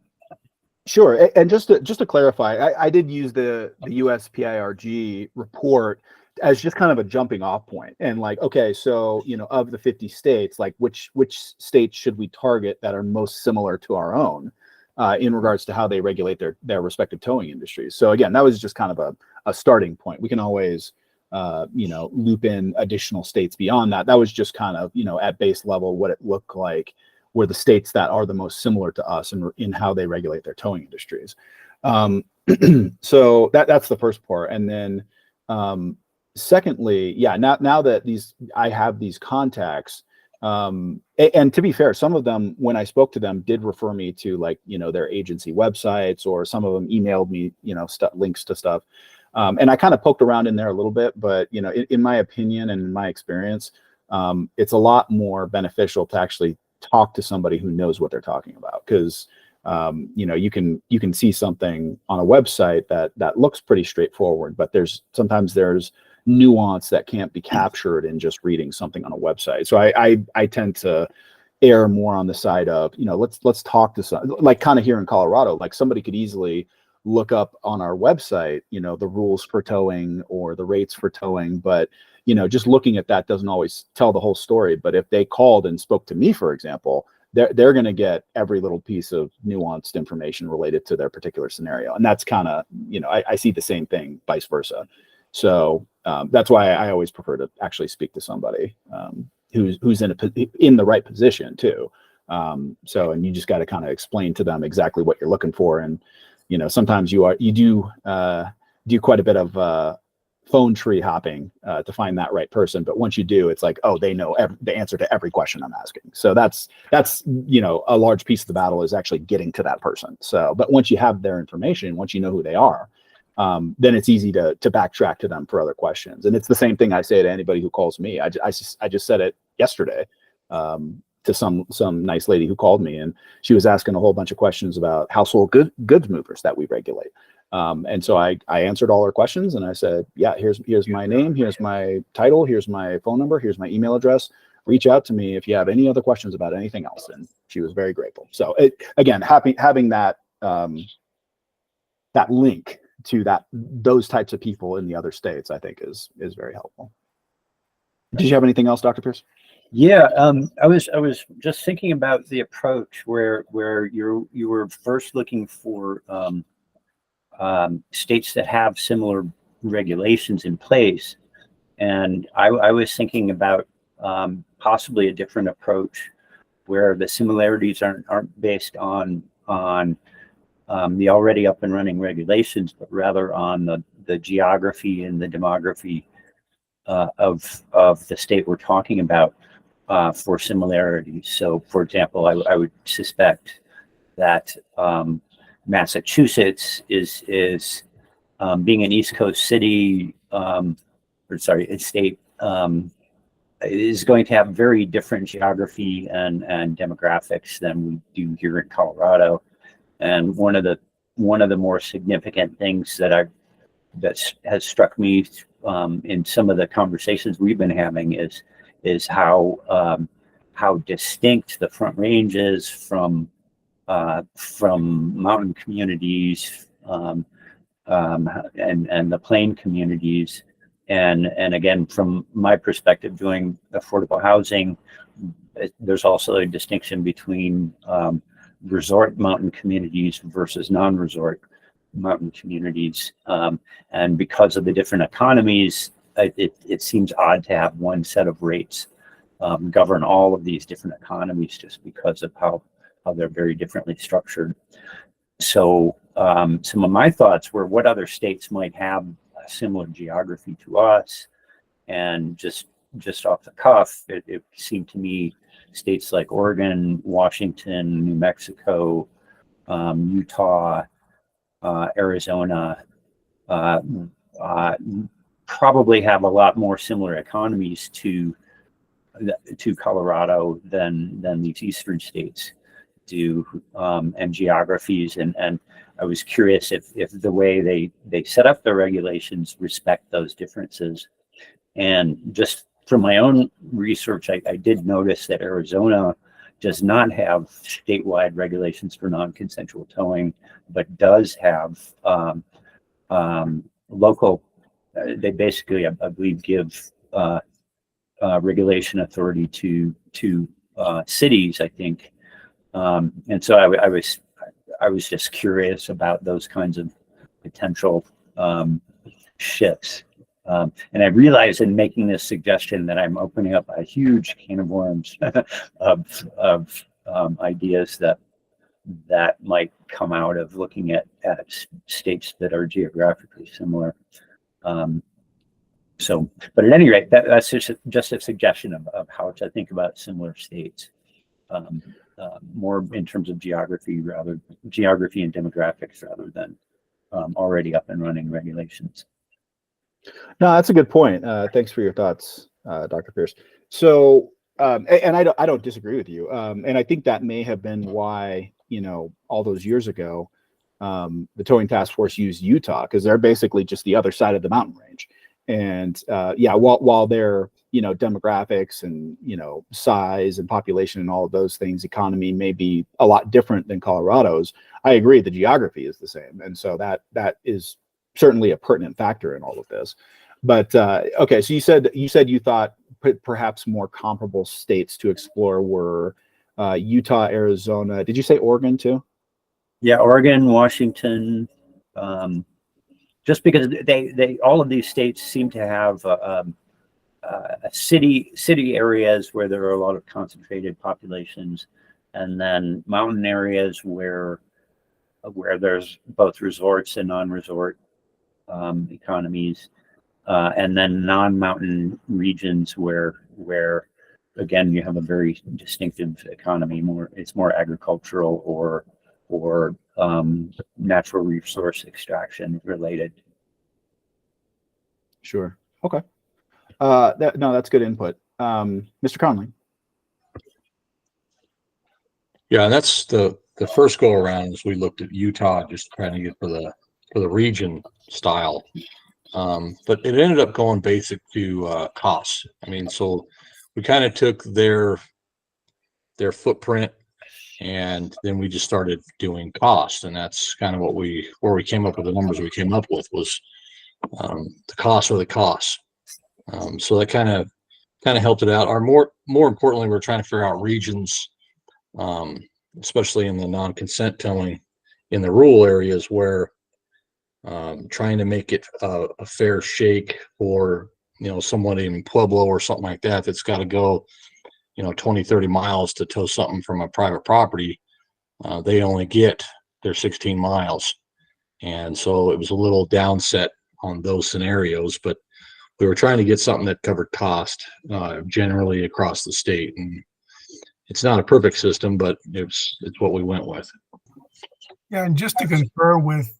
Speaker 1: Sure, and just to clarify, I did use the USPIRG report as just kind of a jumping off point, and like, okay, so of the 50 states, like which states should we target that are most similar to our own in regards to how they regulate their respective towing industries. So again, that was just kind of a starting point. We can always loop in additional states beyond that. That was just kind of at base level what it looked like were the states that are the most similar to us in how they regulate their towing industries. So that's the first part. And then secondly, yeah, now that I have these contacts, and to be fair, some of them, when I spoke to them, did refer me to their agency websites, or some of them emailed me, links to stuff. And I kind of poked around in there a little bit, but in my opinion and in my experience, it's a lot more beneficial to actually talk to somebody who knows what they're talking about, because you can see something on a website that looks pretty straightforward, but sometimes there's nuance that can't be captured in just reading something on a website. So I tend to err more on the side of let's talk to some, like kind of here in Colorado, like somebody could easily look up on our website the rules for towing or the rates for towing, but just looking at that doesn't always tell the whole story. But if they called and spoke to me, for example, they're going to get every little piece of nuanced information related to their particular scenario. And that's kind of, I see the same thing vice versa. So that's why I always prefer to actually speak to somebody who's in the right position too. And you just got to kind of explain to them exactly what you're looking for. And sometimes you do quite a bit of phone tree hopping to find that right person. But once you do, it's like, oh, they know the answer to every question I'm asking. So that's a large piece of the battle is actually getting to that person. So, but once you have their information, once you know who they are, then it's easy to backtrack to them for other questions. And it's the same thing I say to anybody who calls me. I just said it yesterday to some nice lady who called me, and she was asking a whole bunch of questions about household goods movers that we regulate. And so I answered all her questions, and I said, yeah, here's my name, here's my title, here's my phone number, here's my email address. Reach out to me if you have any other questions about anything else. And she was very grateful. So again, having that that link to those types of people in the other states, I think is very helpful. Did you have anything else, Dr. Pierce?
Speaker 7: Yeah, I was just thinking about the approach where you were first looking for states that have similar regulations in place, and I was thinking about possibly a different approach where the similarities aren't based on the already up and running regulations, but rather on the geography and the demography of the state we're talking about for similarities. So, for example, I would suspect that Massachusetts is being an East Coast city, or sorry, a state, is going to have very different geography and demographics than we do here in Colorado. And one of the more significant things that has struck me in some of the conversations we've been having is how distinct the Front Range is from mountain communities and the plain communities. And again, from my perspective, doing affordable housing, there's also a distinction between resort mountain communities versus non-resort mountain communities. And because of the different economies, it seems odd to have one set of rates govern all of these different economies just because of how they're very differently structured. So some of my thoughts were what other states might have a similar geography to us. And just off the cuff, it seemed to me states like Oregon, Washington, New Mexico, Utah, Arizona probably have a lot more similar economies to Colorado than these eastern states do, and geographies. And I was curious if the way they set up their regulations respect those differences. And just from my own research, I did notice that Arizona does not have statewide regulations for non-consensual towing, but does have local. They basically, I believe, give regulation authority to cities, I think. And so I was just curious about those kinds of potential shifts. And I realize in making this suggestion that I'm opening up a huge can of worms of ideas that might come out of looking at states that are geographically similar. But at any rate, that's just a suggestion of how to think about similar states, more in terms of geography and demographics rather than already up and running regulations.
Speaker 1: No, that's a good point. Thanks for your thoughts, Dr. Pierce. So, and I don't disagree with you. And I think that may have been why, all those years ago, the towing task force used Utah, because they're basically just the other side of the mountain range. And while their demographics and size and population and all of those things, economy may be a lot different than Colorado's, I agree the geography is the same, and so that is certainly a pertinent factor in all of this. But okay, so you said you thought perhaps more comparable states to explore were Utah, Arizona. Did you say Oregon too?
Speaker 7: Yeah, Oregon, Washington. Just because they all of these states seem to have city areas where there are a lot of concentrated populations, and then mountain areas where there's both resorts and non-resort economies, and then non-mountain regions where again you have a very distinctive economy. It's more agricultural or natural resource extraction related.
Speaker 1: Sure. Okay. That's good input. Mr. Conley.
Speaker 5: Yeah, and that's the first go around as we looked at Utah, just trying to get for the region style. But it ended up going basic to costs. I mean, so we kind of took their footprint, and then we just started doing cost, and that's kind of where we came up with the numbers we came up with was the costs or the costs. So that kind of kind of helped it out. Or more importantly, we're trying to figure out regions, especially in the non-consent towing in the rural areas where trying to make it a fair shake for, someone in Pueblo or something like that, that's got to go, 20, 30 miles to tow something from a private property. They only get their 16 miles. And so it was a little downset on those scenarios, but we were trying to get something that covered cost generally across the state. And it's not a perfect system, but it's what we went with.
Speaker 10: Yeah, and just to concur with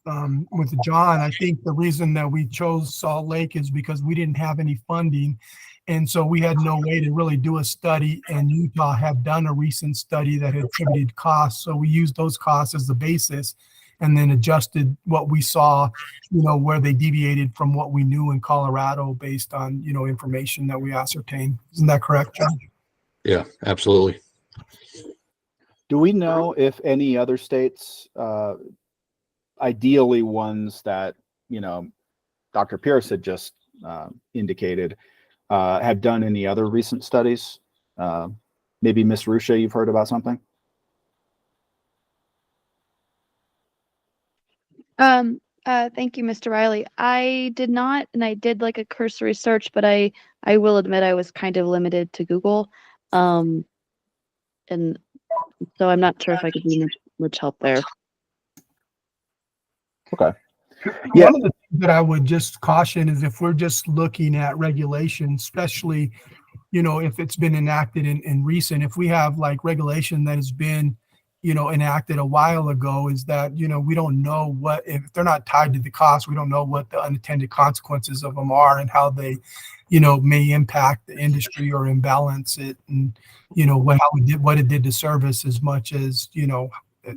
Speaker 10: John, I think the reason that we chose Salt Lake is because we didn't have any funding. And so we had no way to really do a study, and Utah had done a recent study that had attributed costs. So we used those costs as the basis and then adjusted what we saw, where they deviated from what we knew in Colorado based on, information that we ascertained. Isn't that correct, John?
Speaker 5: Yeah, absolutely.
Speaker 1: Do we know if any other states, ideally ones that, Dr. Pierce had just indicated, have done any other recent studies? Maybe Ms. Rusha, you've heard about something?
Speaker 4: Thank you, Mr. Riley. I did not, and I did like a cursory search, but I will admit I was kind of limited to Google. And so I'm not sure if I could be much help there.
Speaker 1: Okay.
Speaker 10: Yeah. One of the things that I would just caution is if we're just looking at regulation, especially, if it's been enacted in recent, if we have like regulation that has been, enacted a while ago, is that, we don't know if they're not tied to the cost, we don't know what the unintended consequences of them are and how they, may impact the industry or imbalance it, and, what it did to service as much as,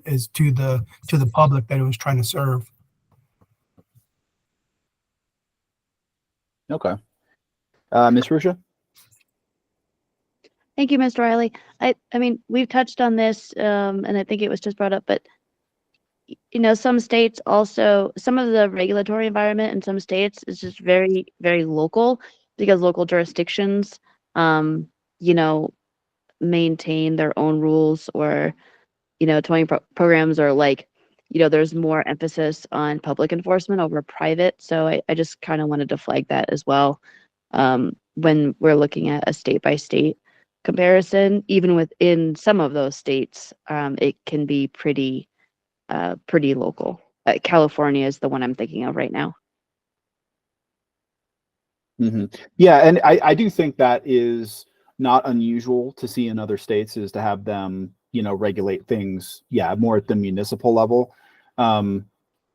Speaker 10: as to the public that it was trying to serve.
Speaker 1: Okay. Ms. Rusha?
Speaker 4: Thank you, Mr. Riley. I mean, we've touched on this, and I think it was just brought up, but some states also, some of the regulatory environment in some states is just very, very local, because local jurisdictions, maintain their own rules, or, towing programs, or like, there's more emphasis on public enforcement over private. So I just kind of wanted to flag that as well. When we're looking at a state by state comparison, even within some of those states, it can be pretty local. California is the one I'm thinking of right now.
Speaker 1: Mm-hmm. Yeah, and I do think that is not unusual to see in other states, is to have them, regulate things, more at the municipal level. I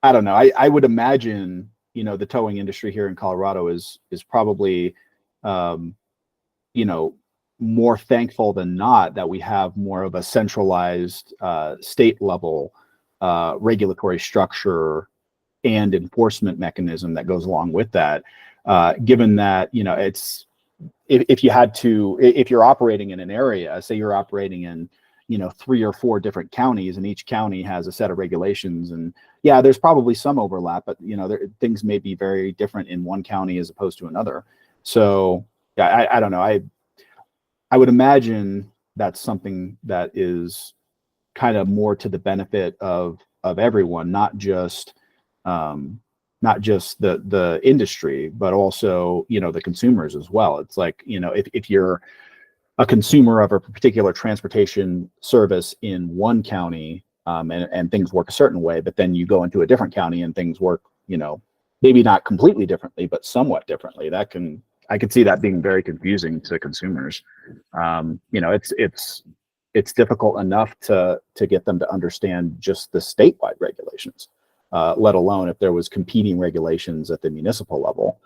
Speaker 1: don't know. I would imagine, the towing industry here in Colorado is probably, more thankful than not that we have more of a centralized state level regulatory structure and enforcement mechanism that goes along with that. Given that, it's, if you're operating in an area, say you're operating in, 3 or 4 different counties, and each county has a set of regulations, and there's probably some overlap, but things may be very different in one county as opposed to another. So I don't know. I would imagine that's something that is kind of more to the benefit of everyone, not just the industry, but also, the consumers as well. It's like, if you're a consumer of a particular transportation service in one county, and things work a certain way, but then you go into a different county and things work, maybe not completely differently, but somewhat differently. I could see that being very confusing to consumers. It's difficult enough to get them to understand just the statewide regulations, let alone if there was competing regulations at the municipal level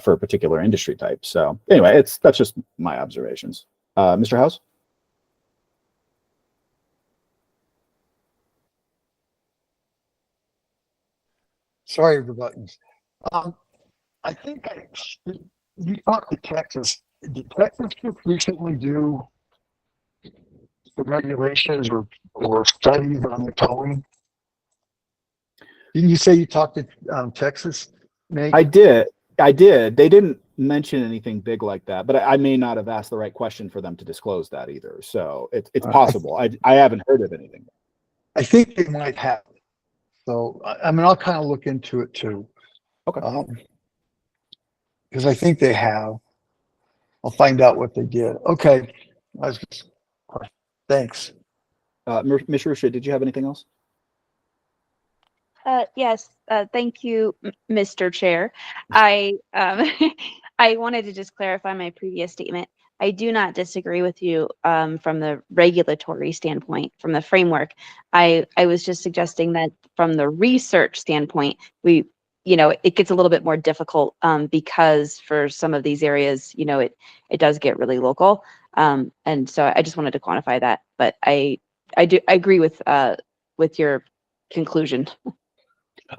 Speaker 1: for a particular industry type. So anyway, that's just my observations. Mr. House?
Speaker 9: Sorry for the buttons. I think you talked to Texas. Did Texas just recently do the regulations or studies on the towing? Didn't you say you talked to Texas, Nate?
Speaker 1: I did. They didn't mention anything big like that, but I may not have asked the right question for them to disclose that either. So it's possible. I haven't heard of anything.
Speaker 9: I think they might have. So, I mean, I'll kind of look into it too.
Speaker 1: Okay.
Speaker 9: Because I think they have. I'll find out what they did. Okay. Thanks.
Speaker 1: Ms. Rusha, did you have anything else?
Speaker 4: Yes, thank you, Mr. Chair. I I wanted to just clarify my previous statement. I do not disagree with you from the regulatory standpoint, from the framework. I was just suggesting that from the research standpoint, it gets a little bit more difficult because for some of these areas, it does get really local. And so I just wanted to quantify that, but I agree with your conclusion.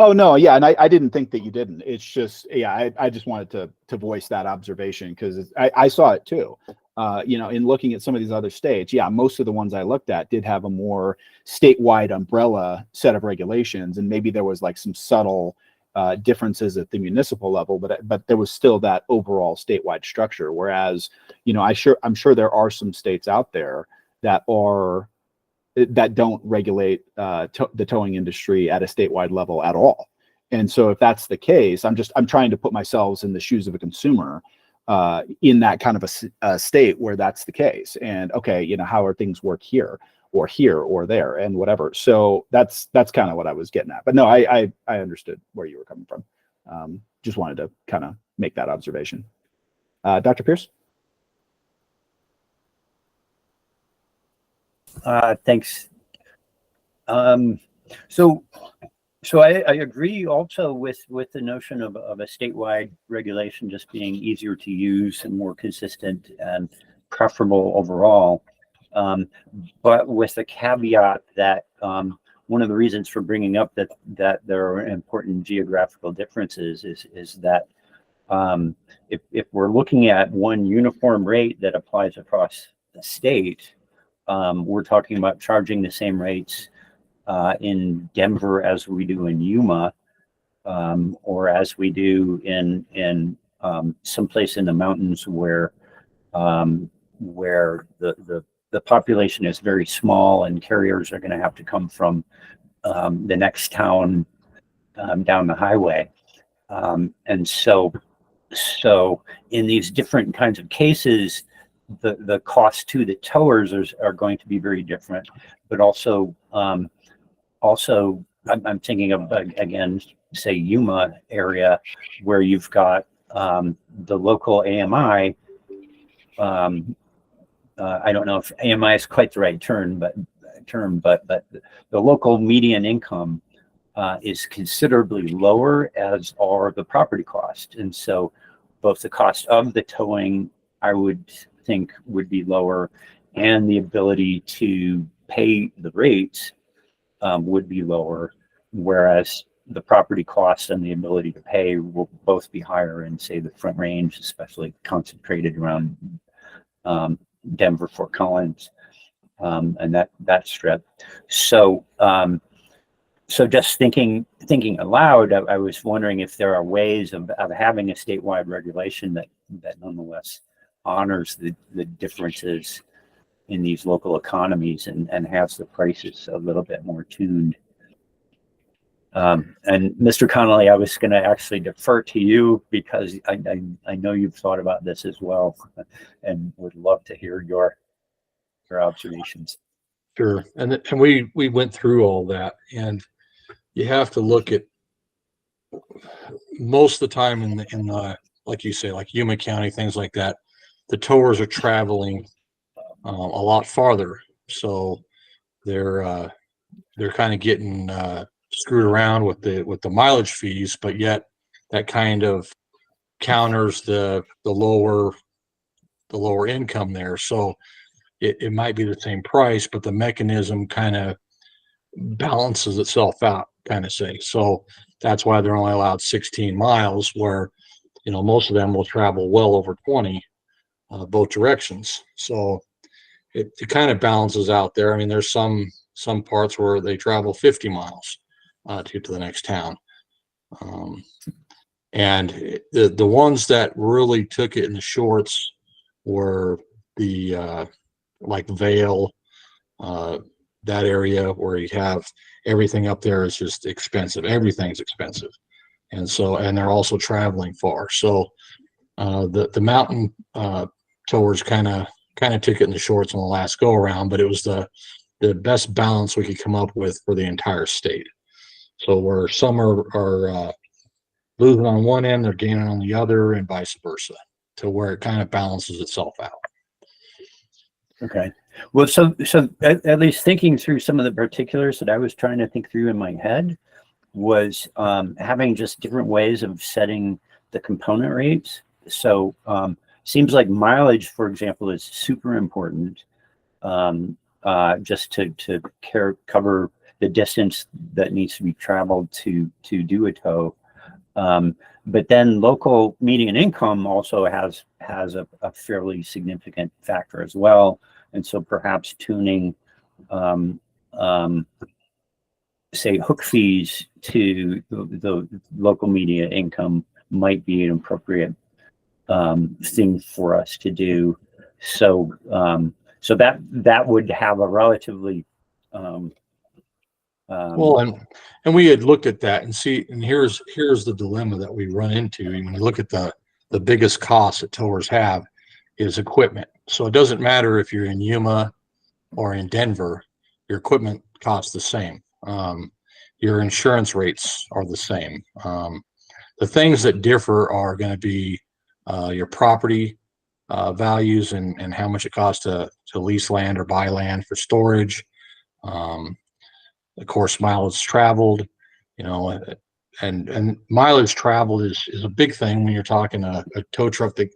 Speaker 1: Oh no, yeah, and I didn't think that you didn't. It's just, yeah, I just wanted to voice that observation because I saw it too. In looking at some of these other states, yeah, most of the ones I looked at did have a more statewide umbrella set of regulations, and maybe there was like some subtle differences at the municipal level, but there was still that overall statewide structure. Whereas, I'm sure there are some states out there that don't regulate the towing industry at a statewide level at all. And so if that's the case, I'm trying to put myself in the shoes of a consumer in that kind of a state where that's the case. And okay, how are things work here or there and whatever. So that's kind of what I was getting at. But no, I understood where you were coming from. Just wanted to kind of make that observation. Dr. Pierce?
Speaker 7: Thanks. So I agree also with the notion of a statewide regulation just being easier to use and more consistent and preferable overall. But with the caveat that one of the reasons for bringing up that there are important geographical differences is that if we're looking at one uniform rate that applies across the state, we're talking about charging the same rates in Denver as we do in Yuma, or as we do in someplace in the mountains where the population is very small and carriers are going to have to come from the next town down the highway. And so in these different kinds of cases, the cost to the towers are going to be very different, but also I'm thinking of, again, say Yuma area where you've got the local AMI. I don't know if AMI is quite the right term, but the local median income is considerably lower, as are the property costs. And so both the cost of the towing, I would think, would be lower, and the ability to pay the rates would be lower, whereas the property costs and the ability to pay will both be higher in, say, the Front Range, especially concentrated around Denver, Fort Collins, and that strip. So just thinking aloud, I was wondering if there are ways of having a statewide regulation that nonetheless honors the differences in these local economies and has the prices a little bit more tuned. And Mr. Connolly, I was going to actually defer to you because I know you've thought about this as well, and would love to hear your observations.
Speaker 5: Sure, and we went through all that, and you have to look at most of the time in the like you say, like Yuma County, things like that. The towers are traveling a lot farther, so they're kind of getting screwed around with the mileage fees, but yet that kind of counters the lower income there. So it might be the same price, but the mechanism kind of balances itself out, kind of say. So that's why they're only allowed 16 miles, where most of them will travel well over 20 both directions. So it kind of balances out there. I mean, there's some parts where they travel 50 miles to the next town. And the ones that really took it in the shorts were the like Vale, that area where you have everything up there is just expensive. Everything's expensive. And they're also traveling far. So the mountain towers kind of took it in the shorts on the last go around, but it was the best balance we could come up with for the entire state. So where some are losing on one end, they're gaining on the other, and vice versa, to where it kind of balances itself out.
Speaker 7: Okay. Well, so at least thinking through some of the particulars that I was trying to think through in my head was having just different ways of setting the component rates. So seems like mileage, for example, is super important, just to cover the distance that needs to be traveled to do a tow. But then local median income also has a fairly significant factor as well. And so perhaps tuning, say, hook fees to the local media income might be an appropriate thing for us to do. So so that would have a relatively
Speaker 5: well, and we had looked at that and here's the dilemma that we run into when you look at the biggest costs that towers have is equipment. So it doesn't matter if you're in Yuma or in Denver, your equipment costs the same. Your insurance rates are the same. The things that differ are going to be your property values and how much it costs to lease land or buy land for storage. Of course, mileage traveled, and mileage traveled is a big thing when you're talking a tow truck that,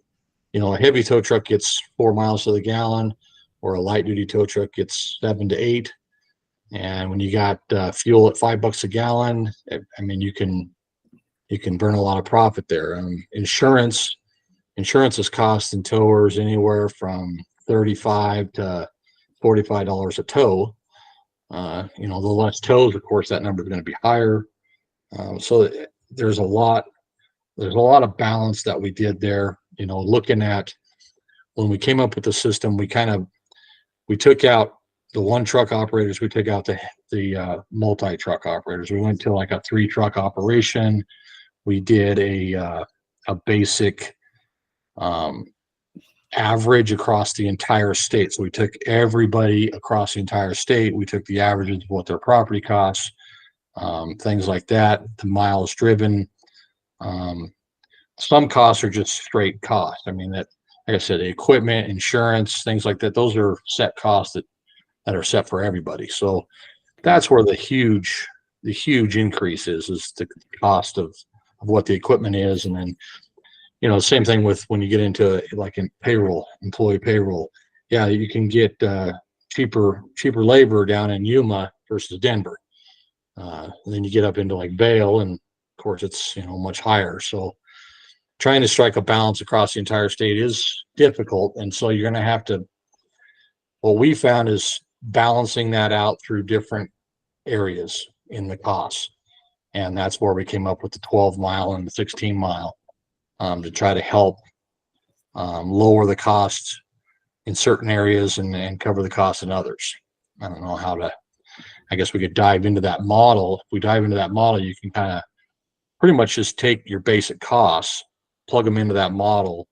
Speaker 5: a heavy tow truck gets 4 miles to the gallon, or a light duty tow truck gets 7 to 8. And when you got fuel at $5 a gallon, I mean, you can burn a lot of profit there. Insurance is costing towers anywhere from $35 to $45 a tow. The less tows, of course, that number is going to be higher. So there's a lot of balance that we did there. Looking at when we came up with the system, we took out the one truck operators, we took out the multi-truck operators. We went to like a 3-truck operation. We did a basic average across the entire state. So we took everybody across the entire state. We took the averages of what their property costs, things like that, the miles driven. Some costs are just straight costs. I mean, that, like I said, the equipment, insurance, things like that, those are set costs that are set for everybody. So that's where the huge increase is the cost of what the equipment is. And then, same thing with when you get into like in payroll, employee payroll. Yeah, you can get cheaper labor down in Yuma versus Denver. Then you get up into like Vale, and of course it's much higher. So trying to strike a balance across the entire state is difficult, and so you're going to have to. What we found is balancing that out through different areas in the costs, and that's where we came up with the 12-mile and the 16-mile. To try to help lower the costs in certain areas and cover the costs in others. I don't know how to, I guess we could dive into that model. If we dive into that model, you can kind of pretty much just take your basic costs, plug them into that model,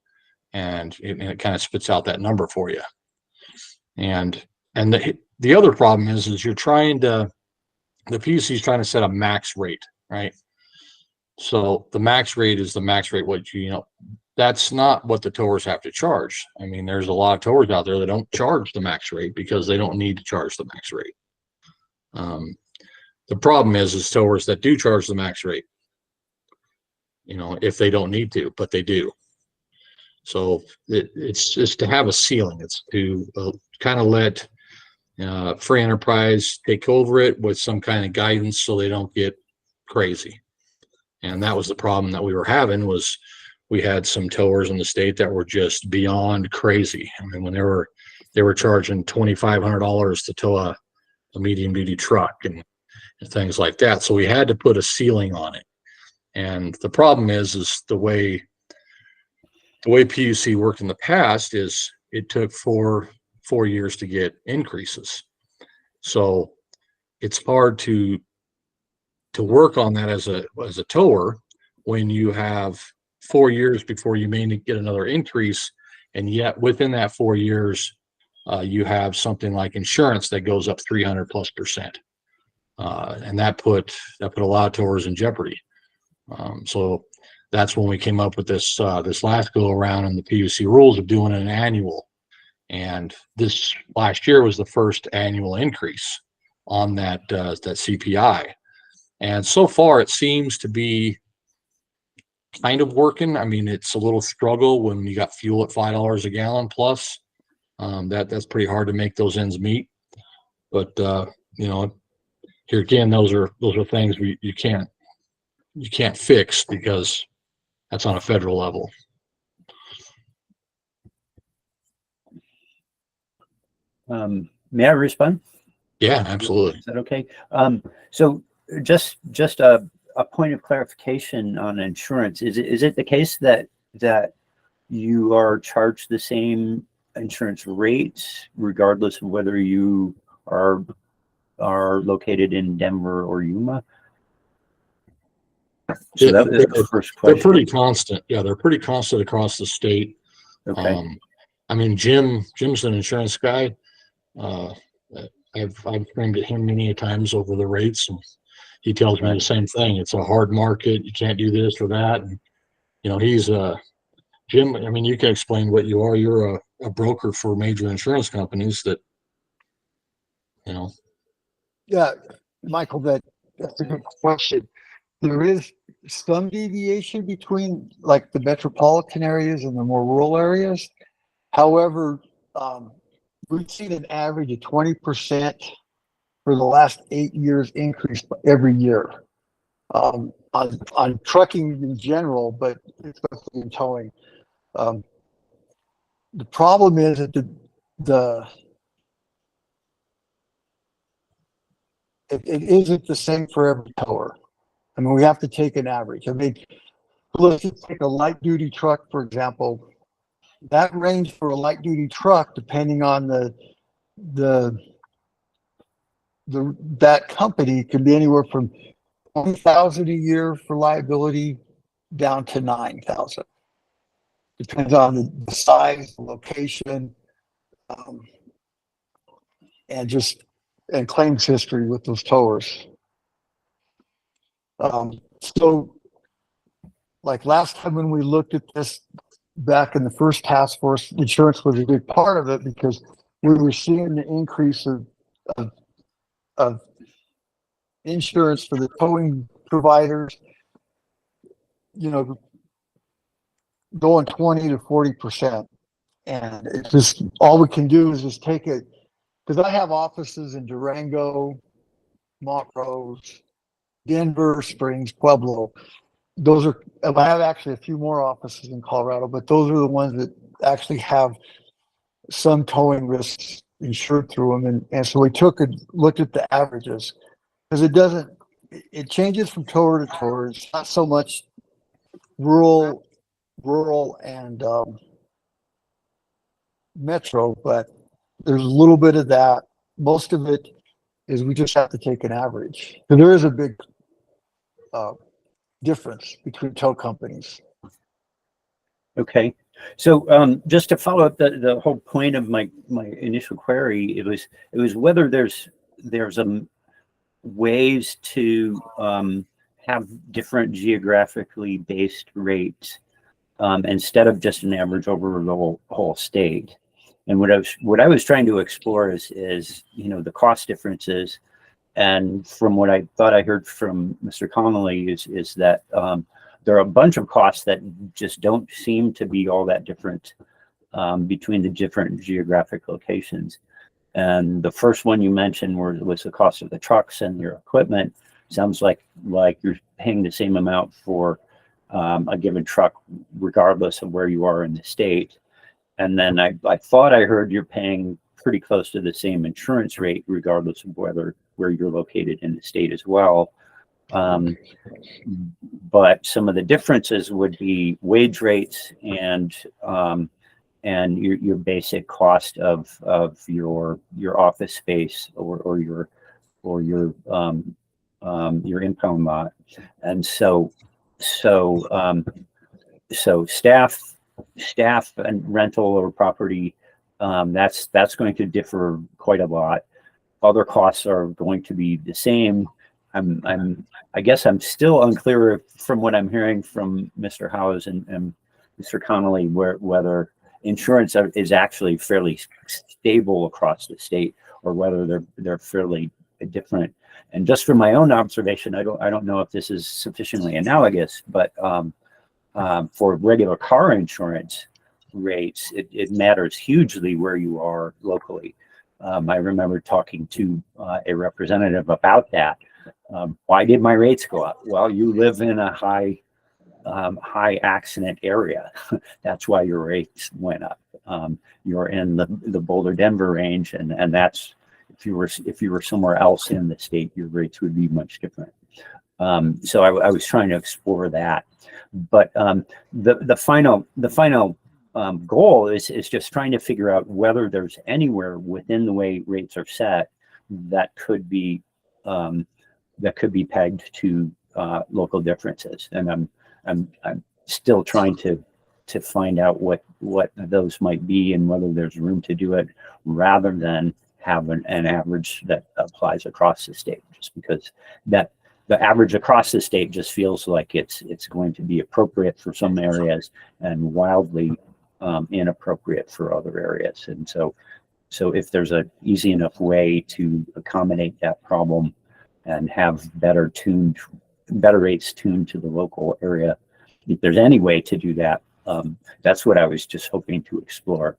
Speaker 5: and it kind of spits out that number for you. And the other problem is you're trying to, the PUC is trying to set a max rate, right? So the max rate is the max rate. That's not what the towers have to charge. I mean, there's a lot of towers out there that don't charge the max rate because they don't need to charge the max rate. The problem is towers that do charge the max rate, if they don't need to, but they do. So it's just to have a ceiling. It's to kind of let free enterprise take over it with some kind of guidance so they don't get crazy. And that was the problem that we were having, was we had some towers in the state that were just beyond crazy. I mean, when they were charging $2,500 to tow a medium duty truck and things like that. So we had to put a ceiling on it. And the problem is the way PUC worked in the past is it took four years to get increases. So it's hard to work on that as a tower when you have 4 years before you may get another increase, and yet within that 4 years, you have something like insurance that goes up 300+%, and that put a lot of towers in jeopardy. So that's when we came up with this last go around in the PUC rules of doing an annual, and this last year was the first annual increase on that CPI, and so far it seems to be kind of working. I mean, it's a little struggle when you got fuel at $5 a gallon plus. That's pretty hard to make those ends meet. But here again, those are things you can't fix because that's on a federal level.
Speaker 7: May I respond?
Speaker 5: Yeah, absolutely.
Speaker 7: Is that okay? So just a point of clarification on insurance. Is it the case that you are charged the same insurance rates regardless of whether you are located in Denver or Yuma? So that was the first question.
Speaker 5: They're pretty constant. Yeah, they're pretty constant across the state.
Speaker 7: Okay.
Speaker 5: I mean, Jim's an insurance guy. I've framed at him many times over the rates, and he tells me the same thing. It's a hard market. You can't do this or that. And, he's Jim. I mean, you can explain what you are. You're a broker for major insurance companies that,
Speaker 9: Yeah, Michael, that's a good question. There is some deviation between like the metropolitan areas and the more rural areas. However, we've seen an average of 20% for the last 8 years increase every year on trucking in general, but especially in towing. The problem is that it isn't the same for every tower. I mean, we have to take an average. I mean, let's just take a light duty truck, for example. That range for a light duty truck, depending on that company, can be anywhere from $20,000 a year for liability down to $9,000. Depends on the size, the location, and claims history with those towers. So, like last time when we looked at this back in the first task force, insurance was a big part of it because we were seeing the increase of insurance for the towing providers, going 20 to 40%. And it's just, all we can do is just take it, because I have offices in Durango, Montrose, Denver Springs, Pueblo. I have actually a few more offices in Colorado, but those are the ones that actually have some towing risks insured through them. And so we looked at the averages, because it changes from tower to tower. It's not so much rural and metro, but there's a little bit of that. Most of it is we just have to take an average. So there is a big difference between tow companies.
Speaker 7: Okay. So just to follow up the whole point of my initial query, it was whether there's ways to have different geographically based rates instead of just an average over the whole state. And what I was trying to explore is the cost differences. And from what I thought I heard from Mr. Connolly is that there are a bunch of costs that just don't seem to be all that different between the different geographic locations. And the first one you mentioned was the cost of the trucks and your equipment. Sounds like you're paying the same amount for a given truck, regardless of where you are in the state. And then I thought I heard you're paying pretty close to the same insurance rate, regardless of where you're located in the state as well. But some of the differences would be wage rates and your basic cost of your office space or your impound lot. And so staff and rental or property, that's going to differ quite a lot. Other costs are going to be the same. I guess I'm still unclear from what I'm hearing from Mr. Howes and Mr. Connolly whether insurance is actually fairly stable across the state or whether they're fairly different. And just from my own observation, I don't know if this is sufficiently analogous, but for regular car insurance rates, it matters hugely where you are locally. I remember talking to a representative about that. Why did my rates go up? Well, you live in a high accident area. That's why your rates went up. You're in the Boulder Denver range, and that's if you were somewhere else in the state, your rates would be much different. So I was trying to explore that, but the final goal is just trying to figure out whether there's anywhere within the way rates are set that could be pegged to local differences, and I'm still trying to find out what those might be and whether there's room to do it rather than have an average that applies across the state, just because that the average across the state just feels like it's going to be appropriate for some areas and wildly inappropriate for other areas. And so if there's an easy enough way to accommodate that problem and have better rates tuned to the local area, if there's any way to do that, that's what I was just hoping to explore.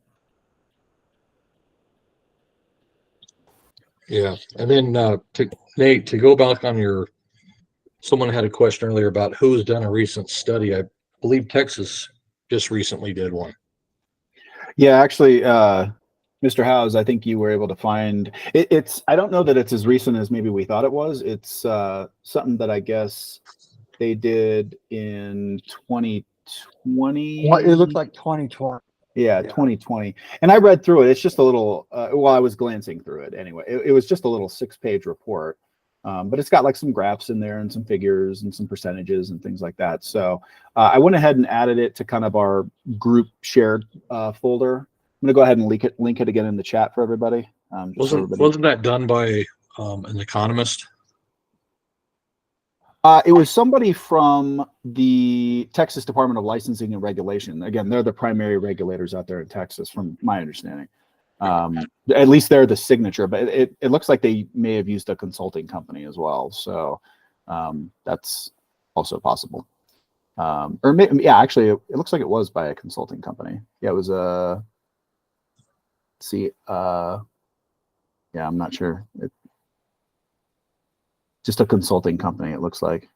Speaker 5: Yeah, and then to Nate, to go back on someone had a question earlier about who's done a recent study. I believe Texas just recently did one.
Speaker 1: Yeah, actually, Mr. Howes, I think you were able to find it's. I don't know that it's as recent as maybe we thought it was. It's something that I guess they did in 2020.
Speaker 9: It looked like 2020.
Speaker 1: Yeah, 2020. And I read through it. It's just a little, I was glancing through it anyway. It was just a little 6-page report, but it's got like some graphs in there and some figures and some percentages and things like that. So I went ahead and added it to kind of our group shared folder. I'm going to go ahead and link it again in the chat for everybody.
Speaker 5: Wasn't that done by an economist?
Speaker 1: It was somebody from the Texas Department of Licensing and Regulation. Again, they're the primary regulators out there in Texas, from my understanding. At least they're the signature, but it looks like they may have used a consulting company as well. So that's also possible. Actually, it looks like it was by a consulting company. Yeah, it was a. I'm not sure. Just a consulting company, it looks like.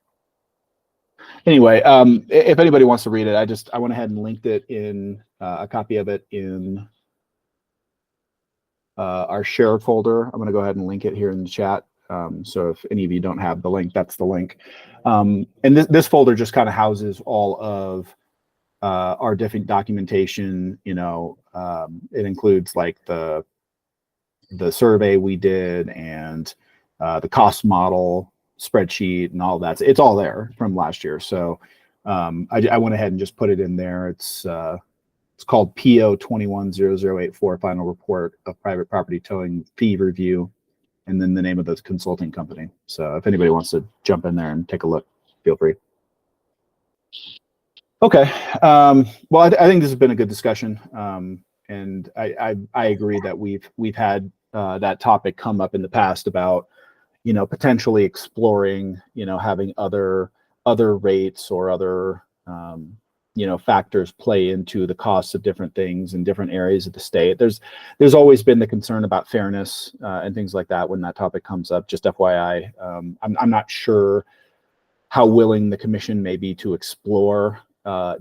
Speaker 1: Anyway, if anybody wants to read it, I went ahead and linked it in a copy of it in our shared folder. I'm going to go ahead and link it here in the chat. So if any of you don't have the link, that's the link. And this folder just kind of houses all of our different documentation. It includes like the survey we did and the cost model spreadsheet and all that. It's all there from last year. So I went ahead and just put it in there. It's called PO 210084, Final Report of Private Property Towing Fee Review, and then the name of the consulting company. So if anybody wants to jump in there and take a look, feel free. Okay. Well, I think this has been a good discussion. And I agree that we've had that topic come up in the past about potentially exploring, having other rates or other, factors play into the costs of different things in different areas of the state. There's always been the concern about fairness and things like that when that topic comes up. Just FYI, I'm not sure how willing the commission may be to explore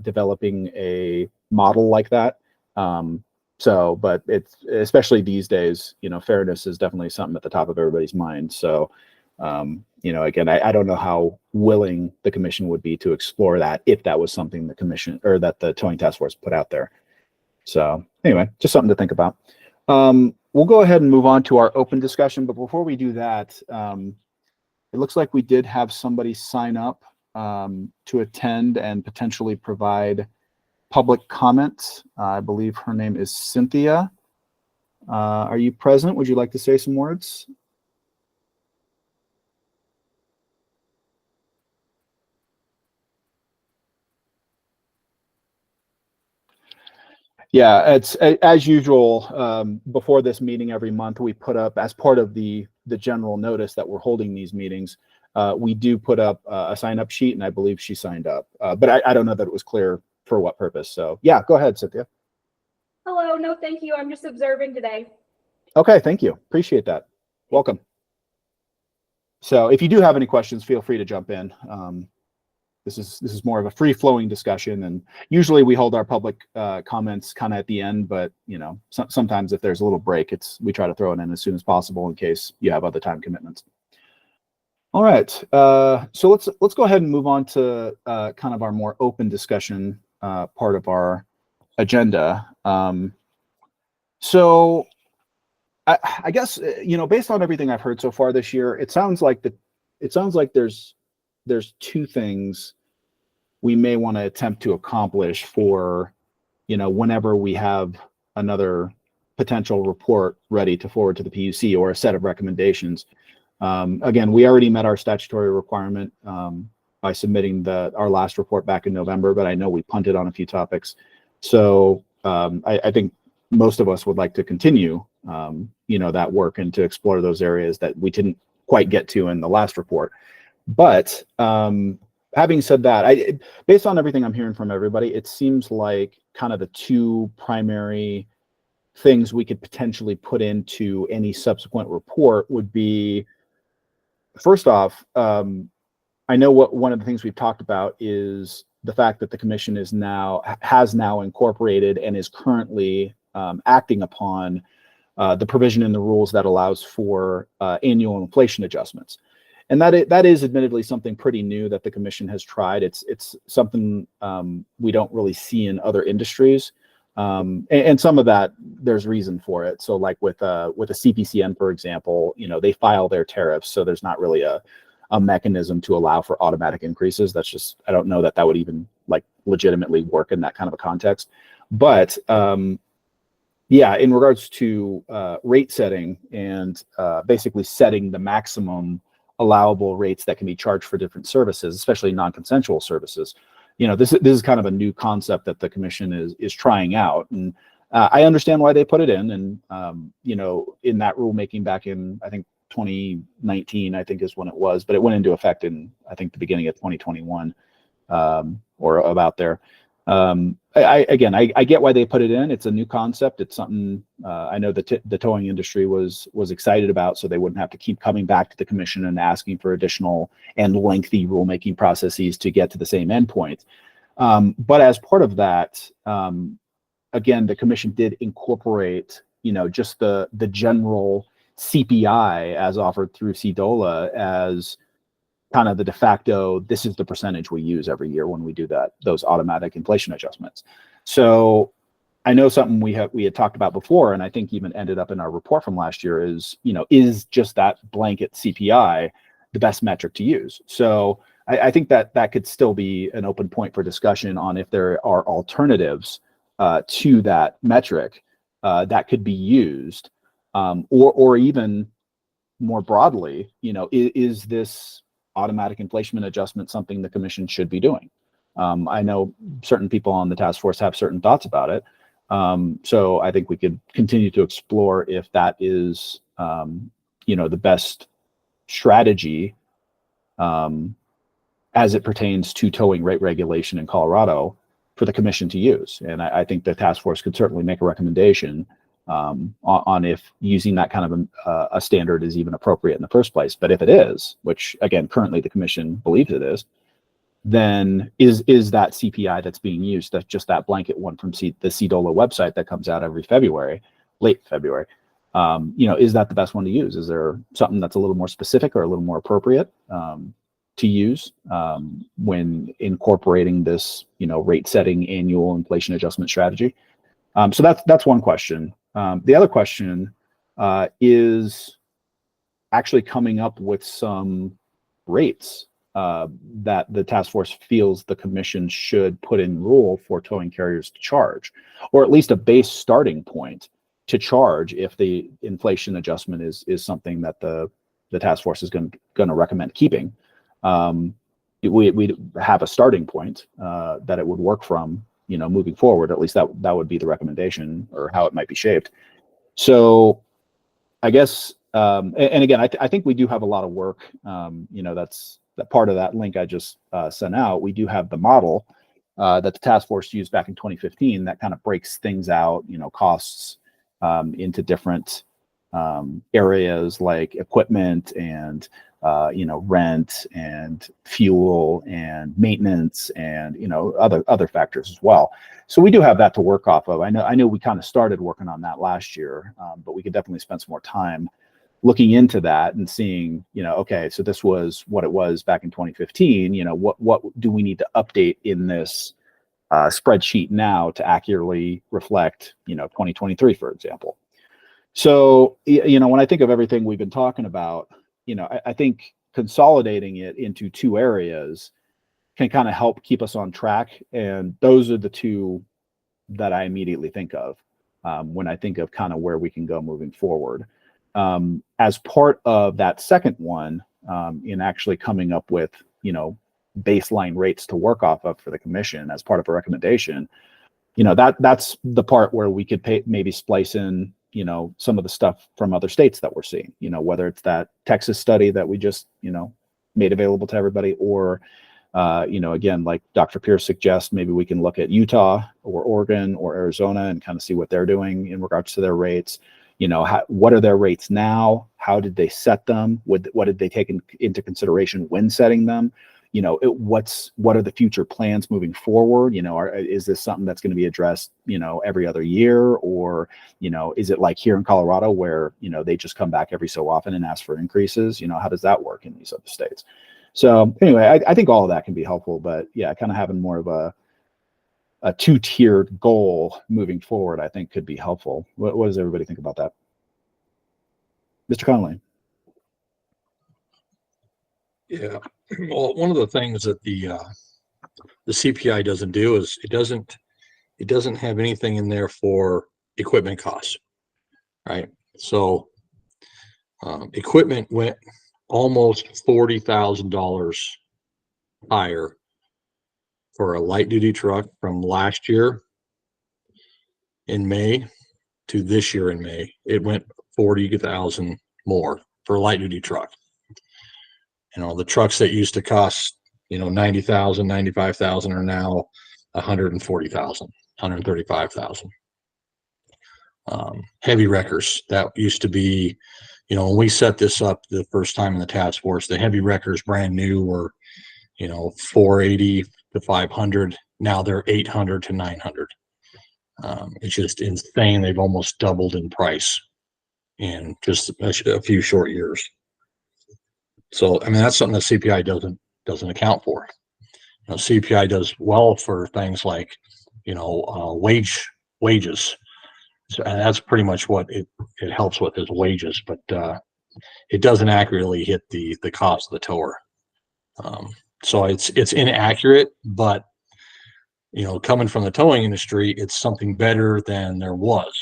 Speaker 1: developing a model like that. But it's especially these days, fairness is definitely something at the top of everybody's mind. So Again, I don't know how willing the commission would be to explore that if that was something the commission or that the towing task force put out there. So anyway, just something to think about. We'll go ahead and move on to our open discussion. But before we do that, it looks like we did have somebody sign up to attend and potentially provide public comments. I believe her name is Cynthia. Are you present? Would you like to say some words? Yeah, it's as usual. Before this meeting every month, we put up, as part of the general notice that we're holding these meetings, we do put up a sign-up sheet, and I believe she signed up. But I don't know that it was clear for what purpose. So yeah, go ahead, Cynthia.
Speaker 11: Hello, no, thank you. I'm just observing today.
Speaker 1: Okay, thank you. Appreciate that. Welcome. So if you do have any questions, feel free to jump in. This is more of a free-flowing discussion, and usually we hold our public comments kind of at the end, but sometimes if there's a little break, we try to throw it in as soon as possible in case you have other time commitments. All right, so let's go ahead and move on to kind of our more open discussion part of our agenda. So I guess based on everything I've heard so far this year, it sounds like there's two things we may want to attempt to accomplish for, whenever we have another potential report ready to forward to the PUC or a set of recommendations. Again, we already met our statutory requirement by submitting our last report back in November, but I know we punted on a few topics. So I think most of us would like to continue, that work and to explore those areas that we didn't quite get to in the last report. But having said that, based on everything I'm hearing from everybody, it seems like kind of the two primary things we could potentially put into any subsequent report would be, first off, I know one of the things we've talked about is the fact that the commission has now incorporated and is currently acting upon the provision in the rules that allows for annual inflation adjustments. And that is admittedly something pretty new that the commission has tried. It's something we don't really see in other industries, and some of that there's reason for it. So like with a CPCN, for example, they file their tariffs, so there's not really a mechanism to allow for automatic increases. That's just, I don't know that would even like legitimately work in that kind of a context. But yeah, in regards to rate setting and basically setting the maximum allowable rates that can be charged for different services, especially non-consensual services. This is kind of a new concept that the commission is trying out, and I understand why they put it in. And in that rulemaking back in, I think 2019, I think is when it was, but it went into effect in, I think, the beginning of 2021 or about there. I get why they put it in. It's a new concept. It's something I know that the towing industry was excited about, so they wouldn't have to keep coming back to the commission and asking for additional and lengthy rulemaking processes to get to the same endpoint. But as part of that, again, the commission did incorporate, just the general CPI as offered through CDOLA as kind of the de facto, this is the percentage we use every year when we do those automatic inflation adjustments. So I know something we had talked about before, and I think even ended up in our report from last year is just that blanket CPI the best metric to use? So I think that could still be an open point for discussion on if there are alternatives to that metric that could be used, or even more broadly, is this automatic inflation adjustment something the commission should be doing? I know certain people on the task force have certain thoughts about it. So I think we could continue to explore if that is, the best strategy as it pertains to towing rate regulation in Colorado for the commission to use. And I think the task force could certainly make a recommendation on if using that kind of a standard is even appropriate in the first place. But if it is, which again, currently the commission believes it is, then is that CPI that's being used, that's just that blanket one from the CDOLA website that comes out every February, late February, Is that the best one to use? Is there something that's a little more specific or a little more appropriate to use when incorporating this, rate setting annual inflation adjustment strategy? So that's one question. The other question is actually coming up with some rates that the task force feels the commission should put in rule for towing carriers to charge, or at least a base starting point to charge if the inflation adjustment is something that the task force is going to recommend keeping. We have a starting point that it would work from, moving forward. At least that would be the recommendation, or how it might be shaped. So I guess, and again, I think we do have a lot of work. That's that part of that link I just sent out. We do have the model that the task force used back in 2015 that kind of breaks things out, costs into different areas like equipment and rent and fuel and maintenance and other factors as well. So we do have that to work off of. I know we kind of started working on that last year, but we could definitely spend some more time looking into that and seeing, okay, so this was what it was back in 2015. What do we need to update in this spreadsheet now to accurately reflect 2023, for example. So when I think of everything we've been talking about, I think consolidating it into two areas can kind of help keep us on track. And those are the two that I immediately think of when I think of kind of where we can go moving forward. As part of that second one, in actually coming up with, baseline rates to work off of for the commission as part of a recommendation, that's the part where we could maybe splice in, some of the stuff from other states that we're seeing, whether it's that Texas study that we just, made available to everybody, or, again, like Dr. Pierce suggests, maybe we can look at Utah or Oregon or Arizona and kind of see what they're doing in regards to their rates. What are their rates now? How did they set them? What did they take into consideration when setting them? What are the future plans moving forward? Is this something that's going to be addressed, every other year? Or, is it like here in Colorado where, they just come back every so often and ask for increases? How does that work in these other states? So anyway, I think all of that can be helpful, but yeah, kind of having more of a two-tiered goal moving forward, I think could be helpful. What does everybody think about that? Mr. Connolly?
Speaker 5: Yeah. Well, one of the things that the CPI doesn't do is it doesn't have anything in there for equipment costs, right? So equipment went almost $40,000 higher for a light duty truck from last year in May to this year in May. It went 40,000 more for a light duty truck. The trucks that used to cost, 90,000, 95,000 are now 140,000, 135,000. Heavy wreckers that used to be, when we set this up the first time in the task force, the heavy wreckers brand new were, 480 to 500. Now they're 800 to 900. It's just insane. They've almost doubled in price in just a few short years. So, that's something that CPI doesn't account for. CPI does well for things like, wages. So, and that's pretty much what it helps with is wages, but it doesn't accurately hit the cost of the tower. So it's inaccurate, but coming from the towing industry, it's something better than there was.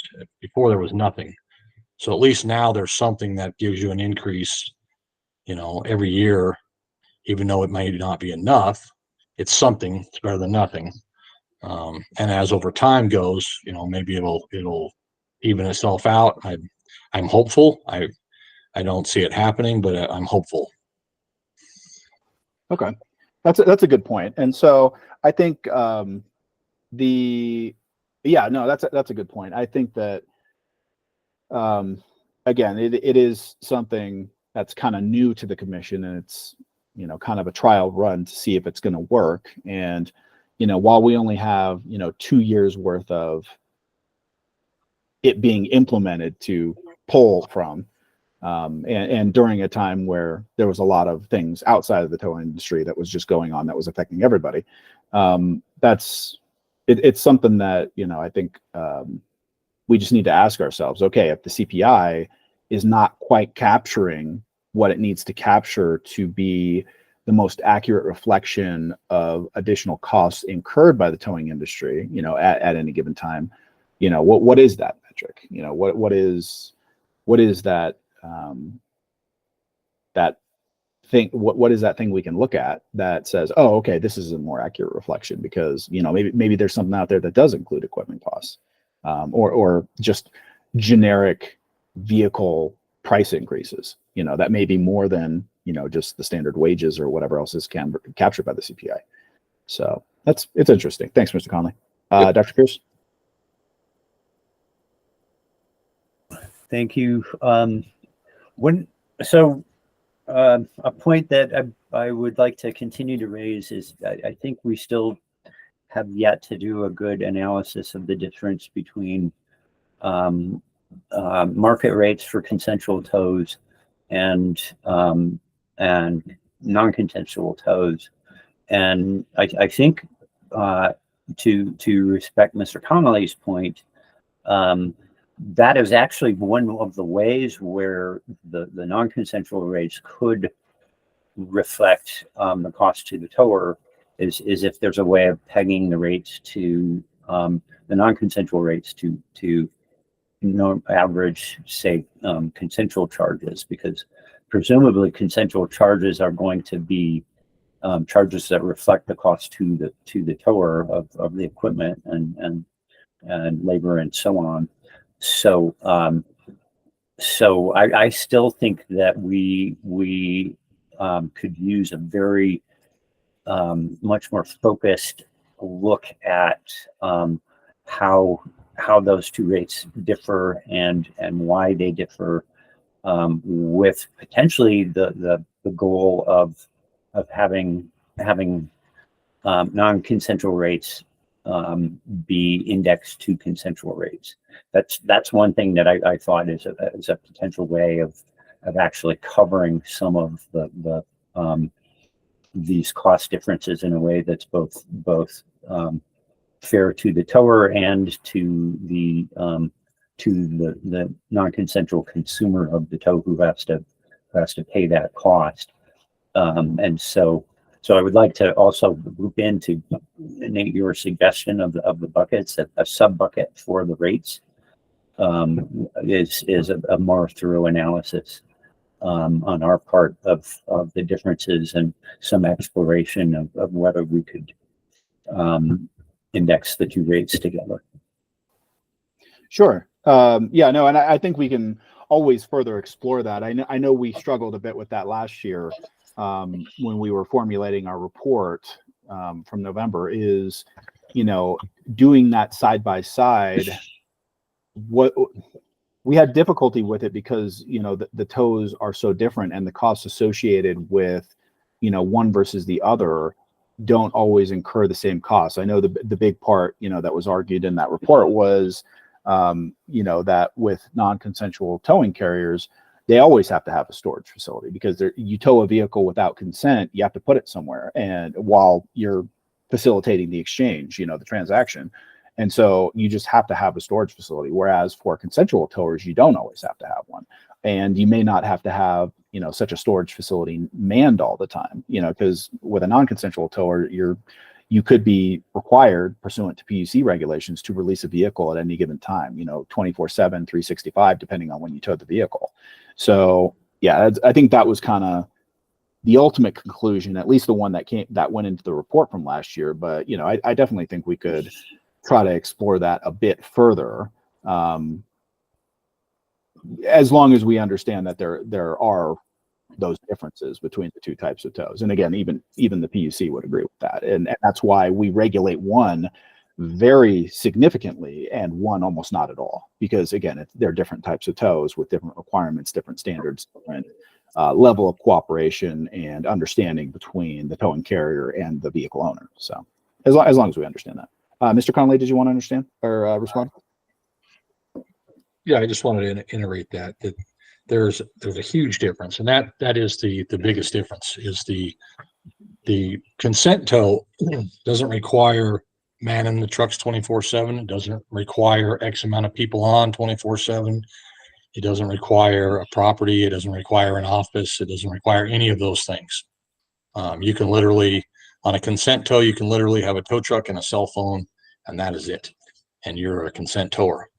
Speaker 5: Before there was nothing. So at least now there's something that gives you an increase, every year, even though it may not be enough. It's something. It's better than nothing. And as over time goes, maybe it'll even itself out. I'm hopeful. I don't see it happening, but I'm hopeful.
Speaker 1: Okay, that's a good point. And so I think that's a good point. I think that again, it is something that's kind of new to the commission, and it's kind of a trial run to see if it's going to work. And while we only have 2 years worth of it being implemented to pull from. And during a time where there was a lot of things outside of the towing industry that was just going on that was affecting everybody. It's something that, I think we just need to ask ourselves, okay, if the CPI is not quite capturing what it needs to capture to be the most accurate reflection of additional costs incurred by the towing industry, at any given time, what is that metric? What is that that thing? What is that thing we can look at that says, oh, okay, this is a more accurate reflection because, maybe there's something out there that does include equipment costs, or just generic vehicle price increases, that may be more than, just the standard wages or whatever else is captured by the CPI. So it's interesting. Thanks, Mr. Conley. Dr. Pierce.
Speaker 7: Thank you. A point that I would like to continue to raise is I think we still have yet to do a good analysis of the difference between market rates for consensual tows and non-consensual tows. And I think to respect Mr. Connolly's point, that is actually one of the ways where the non-consensual rates could reflect the cost to the tower is if there's a way of pegging the rates to the non-consensual rates to average, say, consensual charges, because presumably consensual charges are going to be charges that reflect the cost to the tower of the equipment and labor and so on. So I still think that we could use a very much more focused look at how those two rates differ and why they differ, with potentially the goal of having non-consensual rates be indexed to consensual rates. That's one thing that I thought is a potential way of actually covering some of the these cost differences in a way that's both fair to the tower and to the non-consensual consumer of the tow who has to pay that cost. And so I would like to also group into, Nate, your suggestion of the buckets, a sub bucket for the rates is a more thorough analysis on our part of the differences and some exploration of whether we could index the two rates together.
Speaker 1: Sure. And I think we can always further explore that. I know we struggled a bit with that last year when we were formulating our report from November, is, doing that side by side. What we had difficulty with it because, the tows are so different and the costs associated with, one versus the other don't always incur the same costs. I know the big part, that was argued in that report was, that with non-consensual towing carriers, they always have to have a storage facility because you tow a vehicle without consent, you have to put it somewhere. And while you're facilitating the exchange, the transaction. And so you just have to have a storage facility. Whereas for consensual towers, you don't always have to have one. And you may not have to have, such a storage facility manned all the time, because with a non-consensual tower, you could be required pursuant to PUC regulations to release a vehicle at any given time, 24/7, 365, depending on when you tow the vehicle. So yeah, I think that was kind of the ultimate conclusion, at least the one that went into the report from last year. But, I definitely think we could try to explore that a bit further, as long as we understand that there are those differences between the two types of tows. And again, even the PUC would agree with that. And that's why we regulate one very significantly and one almost not at all, because again, they're different types of tows with different requirements, different standards, different level of cooperation and understanding between the towing carrier and the vehicle owner. So as long as we understand that. Mr. Connolly, did you want to understand or respond?
Speaker 5: Yeah, I just wanted to iterate that there's a huge difference, and that is the biggest difference is the consent tow doesn't require manning the trucks 24/7. It doesn't require X amount of people on 24/7. It doesn't require a property. It doesn't require an office. It doesn't require any of those things. You can literally, on a consent tow, you can literally have a tow truck and a cell phone, and that is it. And you're a consent tower.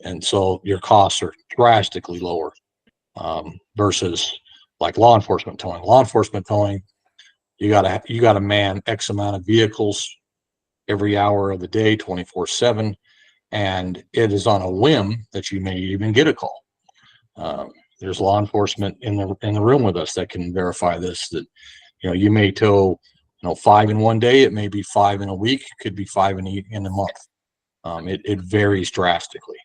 Speaker 5: And so your costs are drastically lower versus like law enforcement towing. Law enforcement towing, you gotta man X amount of vehicles every hour of the day, 24/7, and it is on a whim that you may even get a call. There's law enforcement in the room with us that can verify this. That you may tow 5 in one day. It may be 5 in a week. It could be 5 in a month. It varies drastically.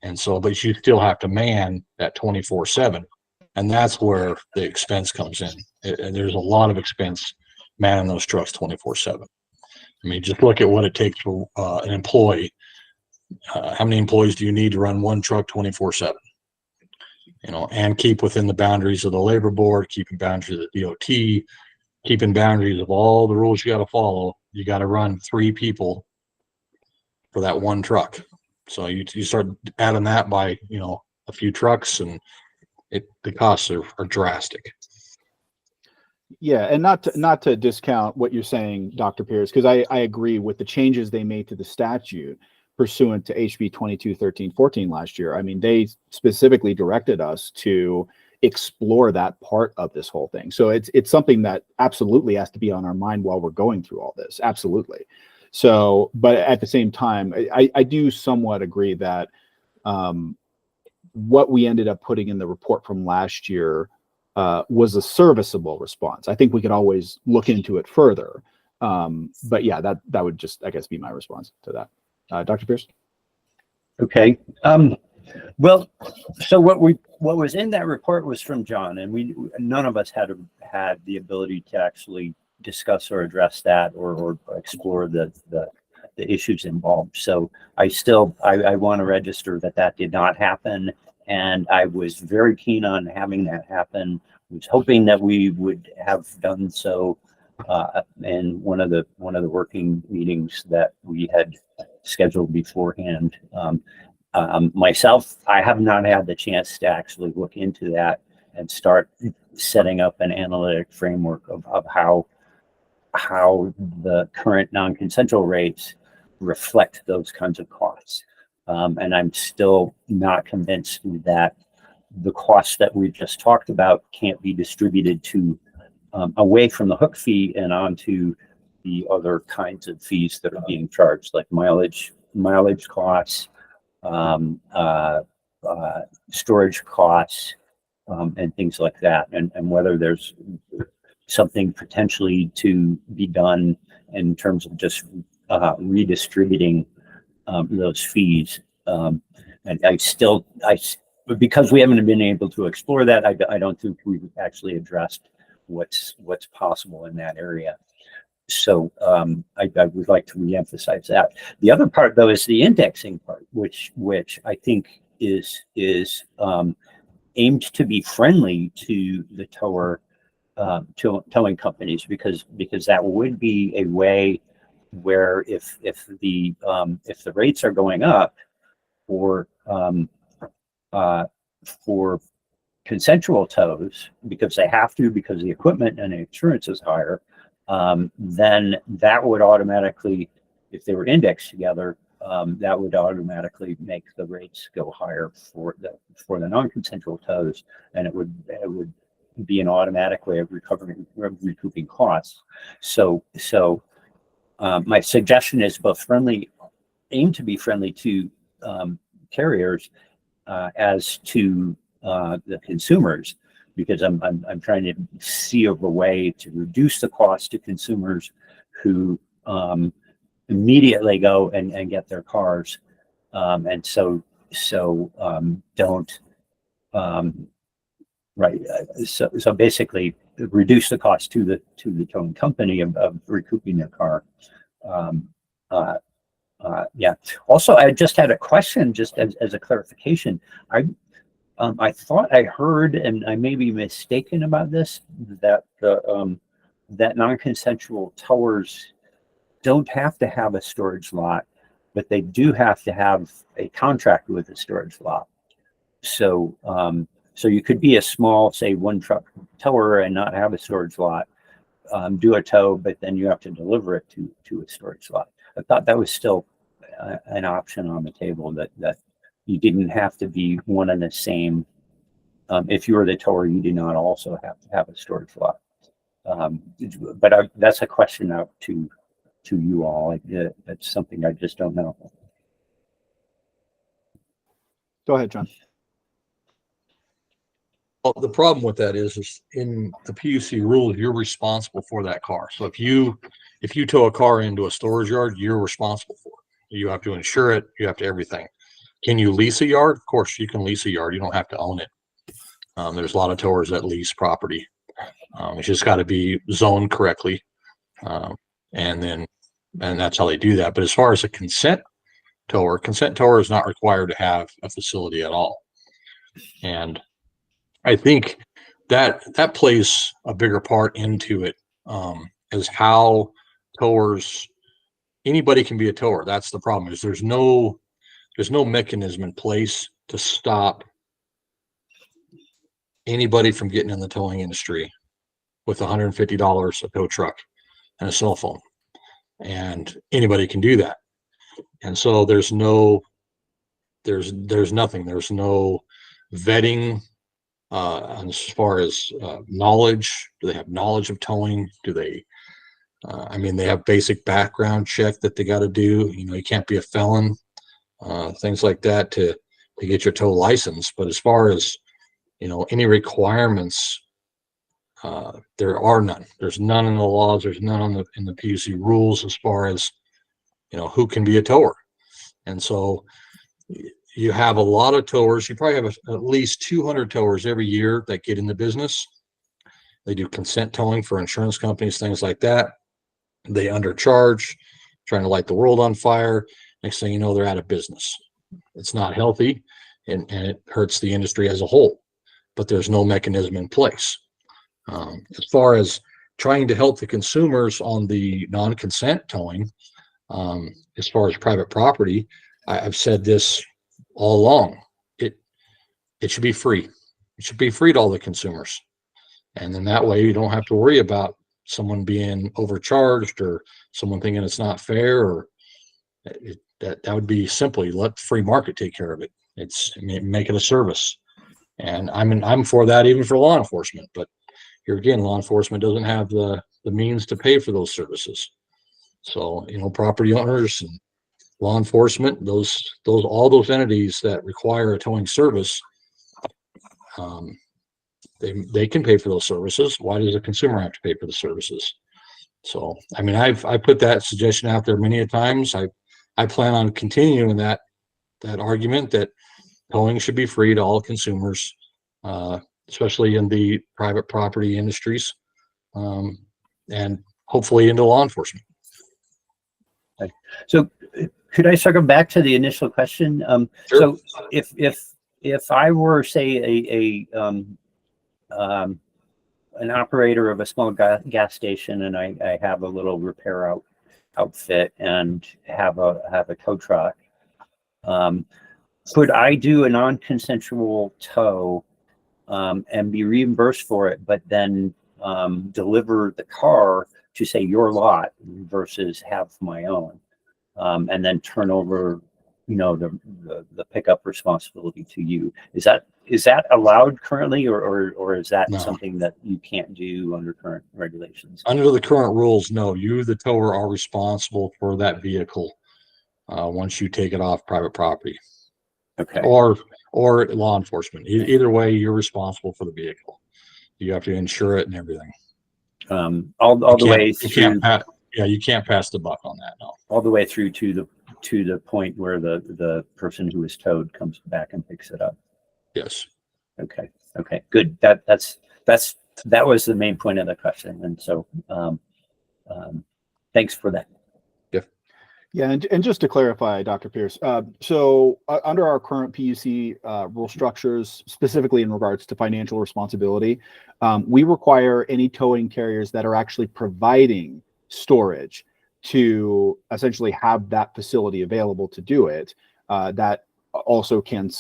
Speaker 5: And so, but you still have to man that 24/7. And that's where the expense comes in. And there's a lot of expense manning those trucks 24/7. I mean, just look at what it takes for an employee. How many employees do you need to run one truck 24/7? And keep within the boundaries of the labor board, keeping boundaries of the DOT, keeping boundaries of all the rules you got to follow. You got to run 3 people for that one truck. So you start adding that by, a few trucks, and the costs are drastic.
Speaker 1: Yeah, and not to discount what you're saying, Dr. Pierce, because I agree with the changes they made to the statute pursuant to HB 221314 last year. I mean, they specifically directed us to explore that part of this whole thing. So it's something that absolutely has to be on our mind while we're going through all this. Absolutely. So, but at the same time, I do somewhat agree that what we ended up putting in the report from last year was a serviceable response. I think we could always look into it further. But yeah, that would just, I guess, be my response to that. Dr. Pierce?
Speaker 7: Okay. Well, so what was in that report was from John, and none of us had the ability to actually discuss or address that or explore the issues involved. So I want to register that did not happen, and I was very keen on having that happen. I was hoping that we would have done so in one of the working meetings that we had scheduled beforehand. Myself, I have not had the chance to actually look into that and start setting up an analytic framework of how the current non-consensual rates reflect those kinds of costs. And I'm still not convinced that the costs that we've just talked about can't be distributed to away from the hook fee and onto the other kinds of fees that are being charged, like mileage costs, storage costs, and things like that, and whether there's something potentially to be done in terms of just redistributing those fees. And because we haven't been able to explore that, I don't think we've actually addressed what's possible in that area. So I would like to reemphasize that. The other part, though, is the indexing part, which I think is aimed to be friendly to the towing companies, because that would be a way where if the rates are going up for consensual tows, because they have to, because the equipment and the insurance is higher, then that would automatically, if they were indexed together, that would automatically make the rates go higher for the non-consensual tows, and it would be an automatic way of recouping costs. So my suggestion is both aim to be friendly to carriers as to the consumers, because I'm trying to see of a way to reduce the cost to consumers who immediately go and get their cars, and so don't right. So basically, reduce the cost to the towing company of recouping their car. Yeah. Also, I just had a question, just as a clarification. I thought I heard, and I may be mistaken about this, that the that non-consensual towers don't have to have a storage lot, but they do have to have a contract with a storage lot. So, so you could be a small, say, one truck tower and not have a storage lot, do a tow, but then you have to deliver it to a storage lot. I thought that was still an option on the table, that you didn't have to be one and the same. If you were the tower, you do not also have to have a storage lot. But that's a question out to you all. That's something I just don't know.
Speaker 1: Go ahead, John.
Speaker 5: Well, the problem with that is in the PUC rules, you're responsible for that car. So if you tow a car into a storage yard, you're responsible for it. You have to insure it. You have to everything. Can you lease a yard? Of course, you can lease a yard. You don't have to own it. There's a lot of towers that lease property. It's just got to be zoned correctly, and that's how they do that. But as far as a consent tower is not required to have a facility at all. And I think that plays a bigger part into it, is how towers, anybody can be a tower. That's the problem, is there's no mechanism in place to stop anybody from getting in the towing industry with $150 a tow truck and a cell phone. And anybody can do that. And so there's nothing, there's no vetting as far as knowledge. Do they have knowledge of towing? Do they I mean, they have basic background check that they got to do. You know, you can't be a felon, things like that to get your tow license. But as far as, you know, any requirements, there are none. There's none in the laws. There's none in the PUC rules as far as, you know, who can be a tower. And so you have a lot of towers. You probably have at least 200 towers every year that get in the business. They do consent towing for insurance companies, things like that. They undercharge, trying to light the world on fire. Next thing you know, they're out of business. It's not healthy, and it hurts the industry as a whole, but there's no mechanism in place. As far as trying to help the consumers on the non-consent towing, as far as private property, I've said this all along. It should be free. It should be free to all the consumers. And then that way you don't have to worry about someone being overcharged or someone thinking it's not fair, or that would be simply let the free market take care of it. Make it a service. And I'm for that, even for law enforcement. But here again, law enforcement doesn't have the means to pay for those services. So, you know, property owners and law enforcement, all those entities that require a towing service, they can pay for those services. Why does the consumer have to pay for the services? So, I mean, I put that suggestion out there many a times. I plan on continuing that argument that towing should be free to all consumers, especially in the private property industries, and hopefully into law enforcement.
Speaker 7: Okay. So, could I circle back to the initial question?
Speaker 5: Sure.
Speaker 7: So, if I were, say, an operator of a small gas station, and I have a little repair outfit and have a tow truck, could I do a non-consensual tow and be reimbursed for it, but then deliver the car to, say, your lot versus have my own, and then turn over, you know, the pickup responsibility to you? Is that allowed currently, or is that
Speaker 5: No.
Speaker 7: something that you can't do under current regulations?
Speaker 5: Under the current rules, no. You, the tower, are responsible for that vehicle once you take it off private property.
Speaker 7: Okay.
Speaker 5: Or law enforcement. Either way, you're responsible for the vehicle. You have to insure it and everything.
Speaker 7: All the way through.
Speaker 5: You can't pass the buck on that. No.
Speaker 7: All the way through to the point where the person who was towed comes back and picks it up.
Speaker 5: Yes.
Speaker 7: Okay. Good. That was the main point of the question, and so thanks for that.
Speaker 1: Yeah, and just to clarify, Dr. Pierce, so under our current PUC rule structures, specifically in regards to financial responsibility, we require any towing carriers that are actually providing storage to essentially have that facility available to do it. That also can,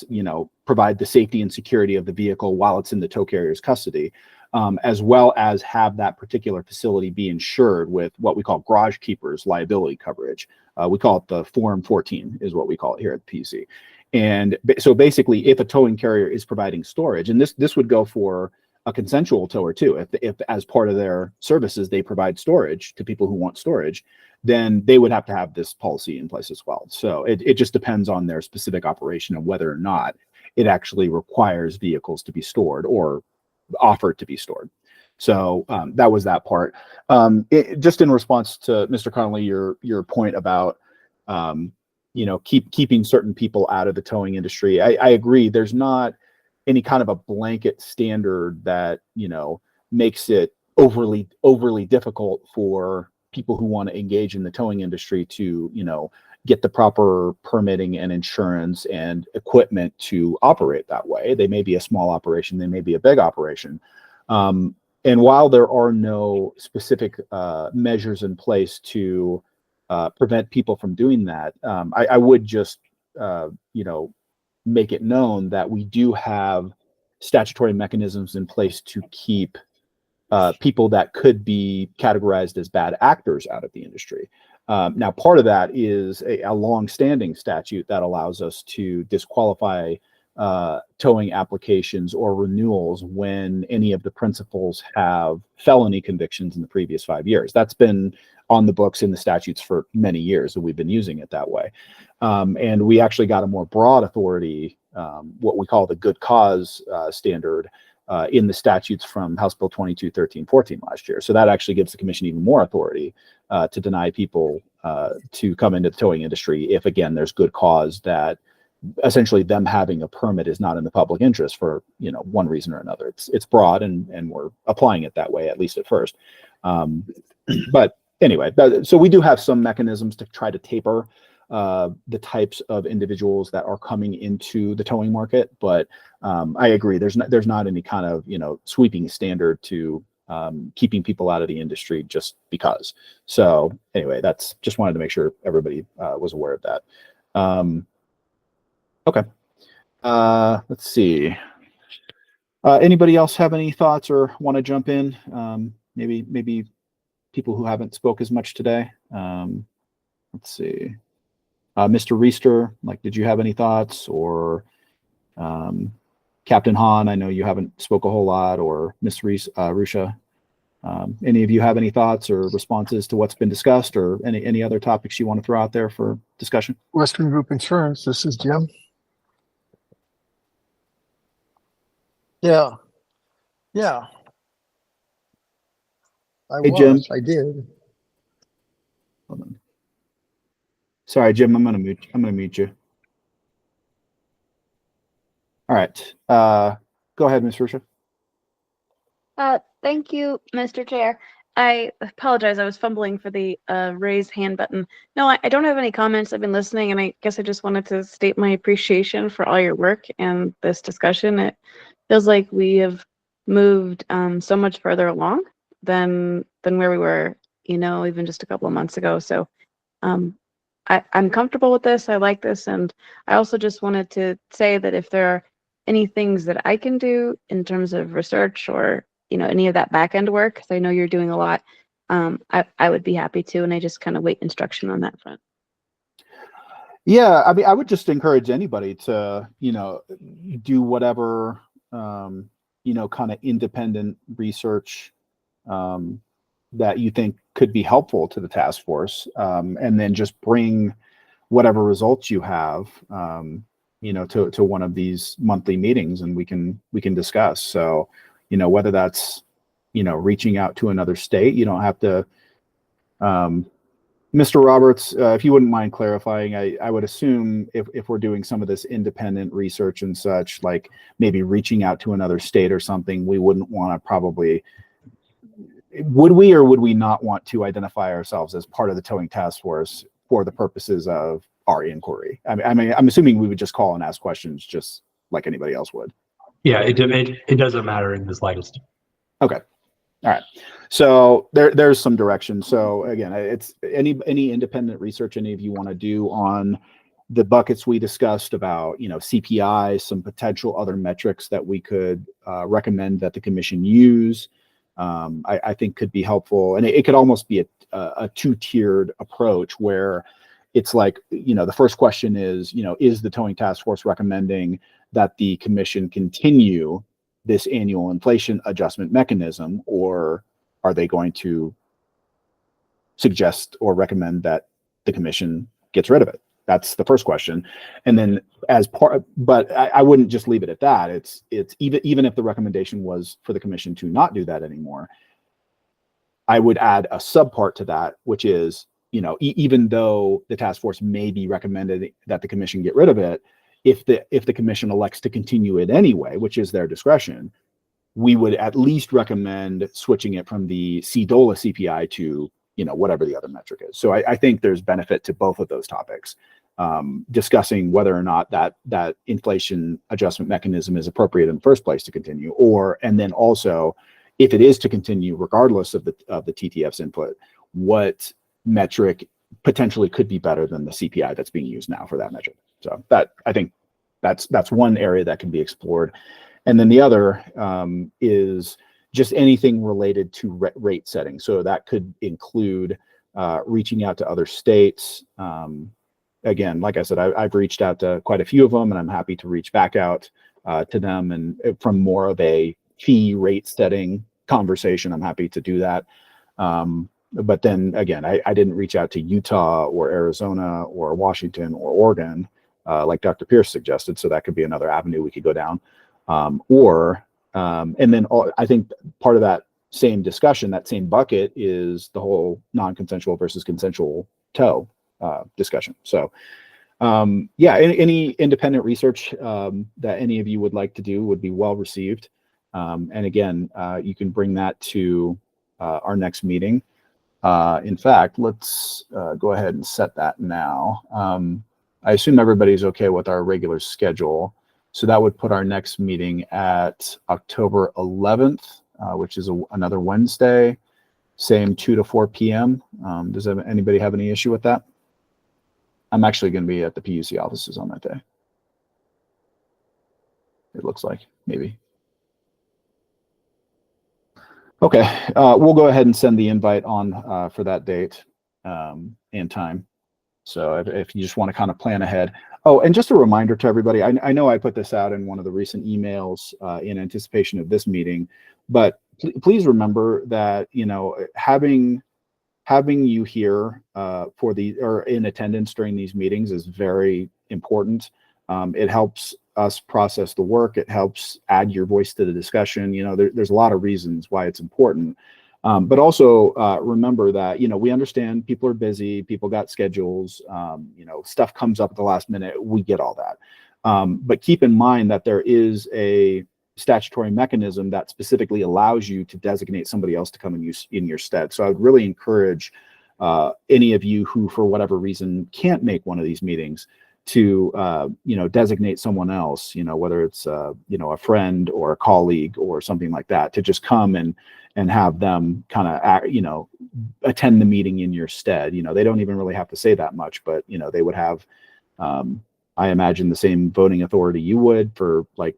Speaker 1: provide the safety and security of the vehicle while it's in the tow carrier's custody. As well as have that particular facility be insured with what we call garage keepers liability coverage. We call it the Form 14 is what we call it here at the PC. And so basically, if a towing carrier is providing storage, and this would go for a consensual tower too, if as part of their services they provide storage to people who want storage, then they would have to have this policy in place as well. So it just depends on their specific operation and whether or not it actually requires vehicles to be stored or offered to be stored. So that was that part. Just in response to Mr. Connolly, your point about keeping certain people out of the towing industry, I agree. There's not any kind of a blanket standard that makes it overly difficult for people who want to engage in the towing industry to get the proper permitting and insurance and equipment to operate that way. They may be a small operation, they may be a big operation. And while there are no specific measures in place to prevent people from doing that, I would just, make it known that we do have statutory mechanisms in place to keep people that could be categorized as bad actors out of the industry. Now, part of that is a long-standing statute that allows us to disqualify towing applications or renewals when any of the principals have felony convictions in the previous 5 years. That's been on the books in the statutes for many years, and we've been using it that way. And we actually got a more broad authority, what we call the good cause standard, in the statutes from House Bill 2213-14 last year. So that actually gives the commission even more authority to deny people to come into the towing industry if, again, there's good cause that essentially them having a permit is not in the public interest for one reason or another. It's broad, and we're applying it that way, at least at first. But anyway, so we do have some mechanisms to try to taper the types of individuals that are coming into the towing market. But I agree, there's not any kind of sweeping standard to keeping people out of the industry just because. So anyway, that's just wanted to make sure everybody was aware of that. Okay. Let's see. Anybody else have any thoughts or want to jump in? Maybe people who haven't spoke as much today. Let's see. Mr. Reister, did you have any thoughts? Or Captain Hahn, I know you haven't spoke a whole lot, or Ms. Rusha. Any of you have any thoughts or responses to what's been discussed, or any other topics you want to throw out there for discussion?
Speaker 9: Western Group Insurance, this is Jim. Yeah.
Speaker 1: Hey, Jim.
Speaker 9: I did.
Speaker 1: Hold on. Sorry, Jim, I'm gonna mute you. All right. Go ahead, Ms. Rusha.
Speaker 4: Thank you, Mr. Chair. I apologize. I was fumbling for the raise hand button. No, I don't have any comments. I've been listening, and I guess I just wanted to state my appreciation for all your work and this discussion. It feels like we have moved so much further along than where we were, even just a couple of months ago. So I'm comfortable with this. I like this. And I also just wanted to say that if there are any things that I can do in terms of research or any of that back end work, because I know you're doing a lot, I would be happy to, and I just kind of wait instruction on that front.
Speaker 1: Yeah, I mean, I would just encourage anybody to, do whatever, kind of independent research that you think could be helpful to the task force, and then just bring whatever results you have, to one of these monthly meetings, and we can discuss. So, whether that's, reaching out to another state, you don't have to, Mr. Roberts, if you wouldn't mind clarifying, I would assume if we're doing some of this independent research and such, like maybe reaching out to another state or something, we wouldn't want to probably, would we or would we not want to identify ourselves as part of the towing task force for the purposes of our inquiry. I mean, I'm assuming we would just call and ask questions just like anybody else would.
Speaker 6: Yeah, it doesn't matter in the slightest.
Speaker 1: Okay. All right. So there's some direction. So again, it's any independent research any of you want to do on the buckets we discussed about, CPI, some potential other metrics that we could recommend that the commission use, I think could be helpful. And it could almost be a two-tiered approach where it's like, the first question is, is the towing task force recommending that the commission continue this annual inflation adjustment mechanism, or are they going to suggest or recommend that the commission gets rid of it? That's the first question. And then but I wouldn't just leave it at that. It's even if the recommendation was for the commission to not do that anymore, I would add a subpart to that, which is, even though the task force may be recommended that the commission get rid of it, if the commission elects to continue it anyway, which is their discretion, we would at least recommend switching it from the CDOLA CPI to, whatever the other metric is. So I think there's benefit to both of those topics, discussing whether or not that inflation adjustment mechanism is appropriate in the first place to continue, and then also if it is to continue, regardless of the TTF's input, what metric potentially could be better than the CPI that's being used now for that metric. So I think that's one area that can be explored. And then the other is just anything related to rate setting. So that could include reaching out to other states. Again, like I said, I've reached out to quite a few of them, and I'm happy to reach back out to them. And from more of a fee rate setting conversation, I'm happy to do that. But then again, I didn't reach out to Utah or Arizona or Washington or Oregon, like Dr. Pierce suggested. So that could be another avenue we could go down. And then I think part of that same discussion, that same bucket, is the whole non-consensual versus consensual tow discussion. So any independent research that any of you would like to do would be well received. And again, you can bring that to our next meeting. In fact, let's go ahead and set that now. I assume everybody's okay with our regular schedule. So that would put our next meeting at October 11th, which is another Wednesday, same 2 to 4 p.m. Does anybody have any issue with that? I'm actually going to be at the PUC offices on that day. It looks like, maybe. Okay, we'll go ahead and send the invite on for that date and time. So if you just want to kind of plan ahead. Oh, and just a reminder to everybody, I know I put this out in one of the recent emails in anticipation of this meeting, but please remember that, having you here or in attendance during these meetings is very important. It helps us process the work. It helps add your voice to the discussion. There's a lot of reasons why it's important. But also remember that, we understand people are busy, people got schedules, stuff comes up at the last minute. We get all that. But keep in mind that there is a statutory mechanism that specifically allows you to designate somebody else to come and use in your stead. So I would really encourage any of you who, for whatever reason, can't make one of these meetings to, designate someone else, whether it's, a friend or a colleague or something like that, to just come and have them kind of, attend the meeting in your stead. They don't even really have to say that much, but, they would have, I imagine, the same voting authority you would for, like,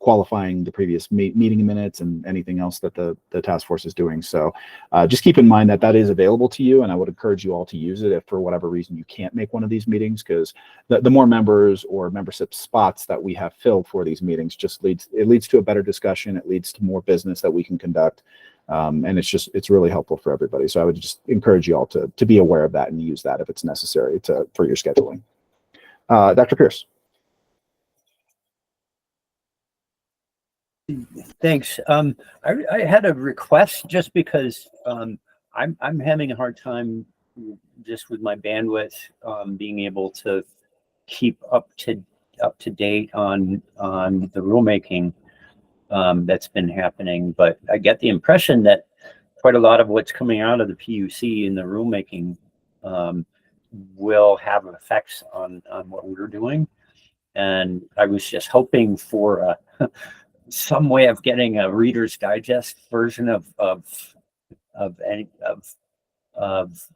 Speaker 1: qualifying the previous meeting minutes and anything else that the task force is doing. So just keep in mind that is available to you, and I would encourage you all to use it if for whatever reason you can't make one of these meetings, because the more members or membership spots that we have filled for these meetings just leads to a better discussion. It leads to more business that we can conduct. And it's really helpful for everybody. So I would just encourage you all to be aware of that and use that if it's necessary for your scheduling. Dr. Pierce.
Speaker 7: Thanks. I had a request just because I'm having a hard time just with my bandwidth being able to keep up to date on the rulemaking that's been happening. But I get the impression that quite a lot of what's coming out of the PUC in the rulemaking will have effects on what we're doing. And I was just hoping for some way of getting a Reader's Digest version of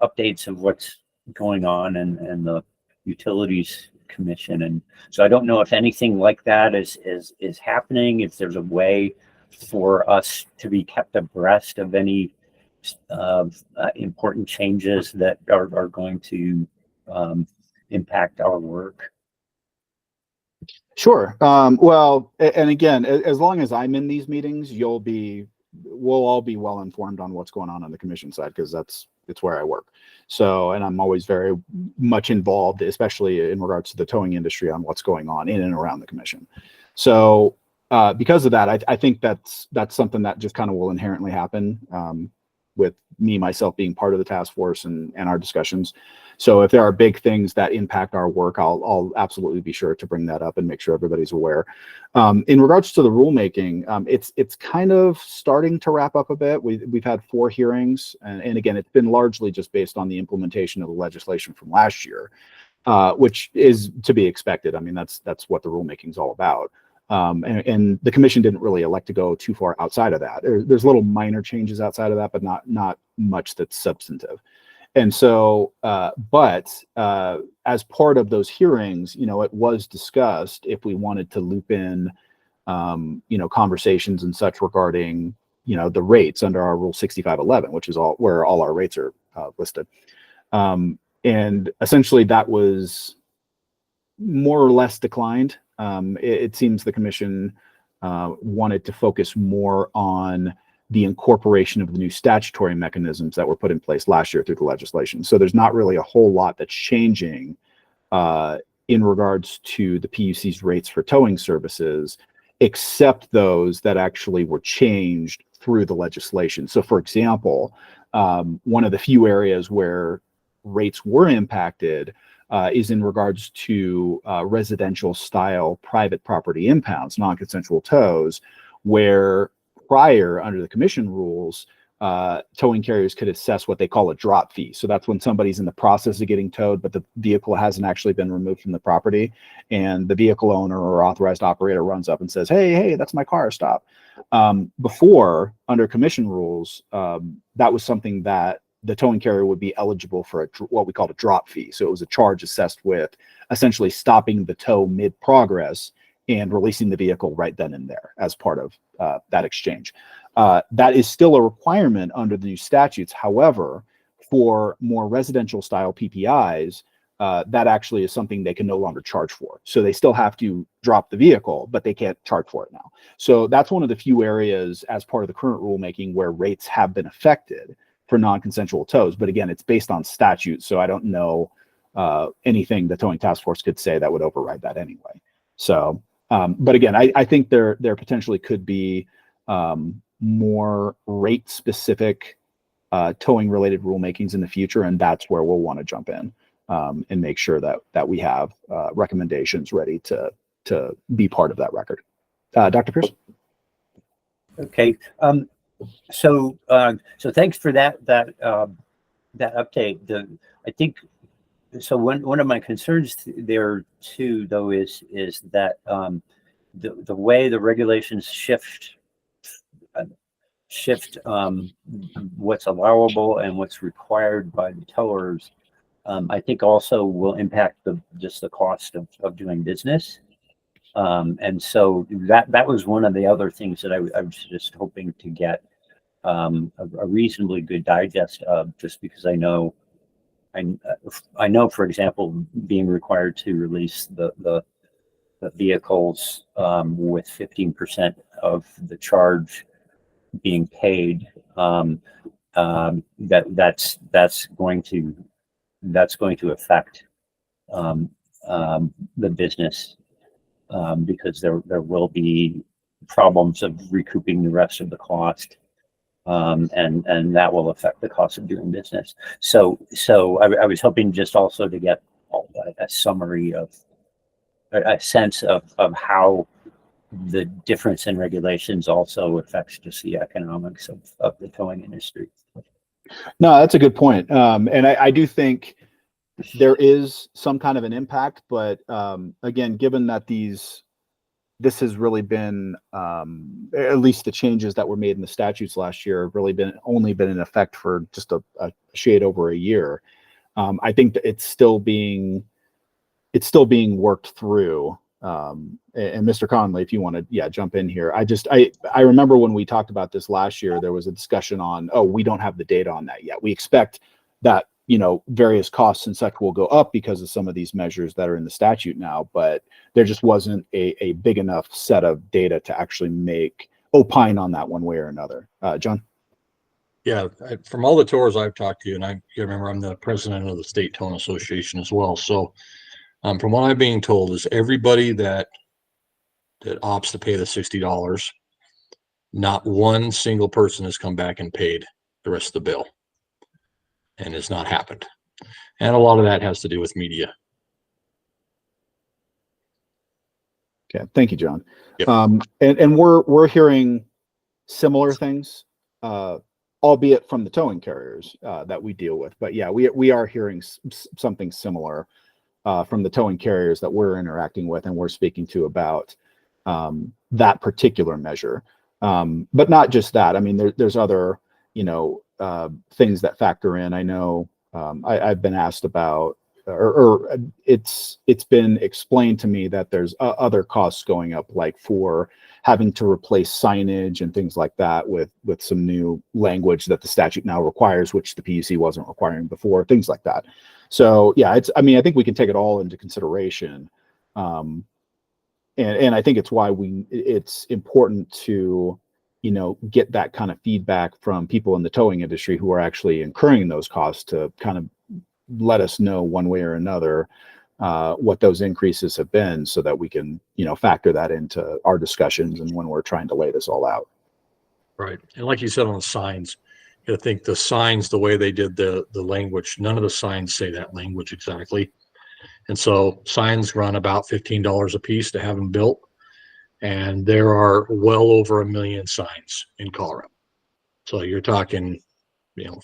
Speaker 7: updates of what's going on and the Utilities Commission. And so I don't know if anything like that is happening, if there's a way for us to be kept abreast of any important changes that are going to impact our work.
Speaker 1: Sure. Well, and again, as long as I'm in these meetings, we'll all be well informed on what's going on the commission side, because it's where I work. So, and I'm always very much involved, especially in regards to the towing industry, on what's going on in and around the commission. So, because of that, I think that's something that just kind of will inherently happen with me, myself being part of the task force and our discussions. So if there are big things that impact our work, I'll absolutely be sure to bring that up and make sure everybody's aware. In regards to the rulemaking, it's kind of starting to wrap up a bit. We've had 4 hearings, and again, it's been largely just based on the implementation of the legislation from last year, which is to be expected. I mean, that's what the rulemaking is all about. And the commission didn't really elect to go too far outside of that. There's little minor changes outside of that, but not much that's substantive. And so, but as part of those hearings, it was discussed if we wanted to loop in, conversations and such regarding, the rates under our Rule 6511, which is where all our rates are listed. And essentially that was more or less declined. It seems the commission wanted to focus more on the incorporation of the new statutory mechanisms that were put in place last year through the legislation. So there's not really a whole lot that's changing in regards to the PUC's rates for towing services, except those that actually were changed through the legislation. So for example, one of the few areas where rates were impacted is in regards to residential style private property impounds, non-consensual tows, where prior, under the commission rules, towing carriers could assess what they call a drop fee. So that's when somebody's in the process of getting towed, but the vehicle hasn't actually been removed from the property, and the vehicle owner or authorized operator runs up and says, hey, that's my car, stop. Before, under commission rules, that was something that the towing carrier would be eligible for what we called a drop fee. So it was a charge assessed with essentially stopping the tow mid-progress and releasing the vehicle right then and there as part of that exchange. That is still a requirement under the new statutes. However, for more residential style PPIs, that actually is something they can no longer charge for. So they still have to drop the vehicle, but they can't charge for it now. So that's one of the few areas as part of the current rulemaking where rates have been affected for non-consensual tows. But again, it's based on statute. So I don't know anything the towing task force could say that would override that anyway. So, but again, I think there potentially could be more rate specific towing related rulemakings in the future. And that's where we'll want to jump in and make sure that we have recommendations ready to be part of that record. Dr. Pierce?
Speaker 7: Okay. So thanks for that update. I think so. One of my concerns there too, though, is that the way the regulations shift what's allowable and what's required by the towers, I think also will impact just the cost of doing business. And so that was one of the other things that I was just hoping to get a reasonably good digest of, just because I know, for example, being required to release the vehicles with 15% of the charge being paid, that's going to affect the business, because there will be problems of recouping the rest of the cost. And that will affect the cost of doing business. So I was hoping just also to get a summary of a sense of how the difference in regulations also affects just the economics of the towing industry.
Speaker 1: No, that's a good point. And I do think there is some kind of an impact, but again, given that this has really been, at least the changes that were made in the statutes last year have really only been in effect for just a shade over a year. I think that it's still being worked through. And Mr. Conley, if you want to, jump in here. I remember when we talked about this last year, there was a discussion on, we don't have the data on that yet. We expect that, various costs and such will go up because of some of these measures that are in the statute now, but there just wasn't a big enough set of data to actually opine on that one way or another. John?
Speaker 5: Yeah, from all the tours I've talked to, and you remember I'm the president of the State Towing Association as well. So from what I'm being told is everybody that opts to pay the $60, not one single person has come back and paid the rest of the bill. And it's not happened. And a lot of that has to do with media.
Speaker 1: Okay, thank you, John.
Speaker 5: Yep.
Speaker 1: And we're hearing similar things, albeit from the towing carriers that we deal with. But yeah, we are hearing something similar from the towing carriers that we're interacting with and we're speaking to about that particular measure. But not just that. I mean, there's other, things that factor in. I know I've been asked about, or it's been explained to me that there's other costs going up, like for having to replace signage and things like that with some new language that the statute now requires, which the PUC wasn't requiring before, things like that. So yeah, I think we can take it all into consideration. And I think it's why it's important to, get that kind of feedback from people in the towing industry who are actually incurring those costs to kind of let us know one way or another what those increases have been so that we can, factor that into our discussions and when we're trying to lay this all out.
Speaker 5: Right. And like you said on the signs, I think the signs, the way they did the language, none of the signs say that language exactly. And so signs run about $15 a piece to have them built. And there are well over 1 million signs in Colorado. So you're talking,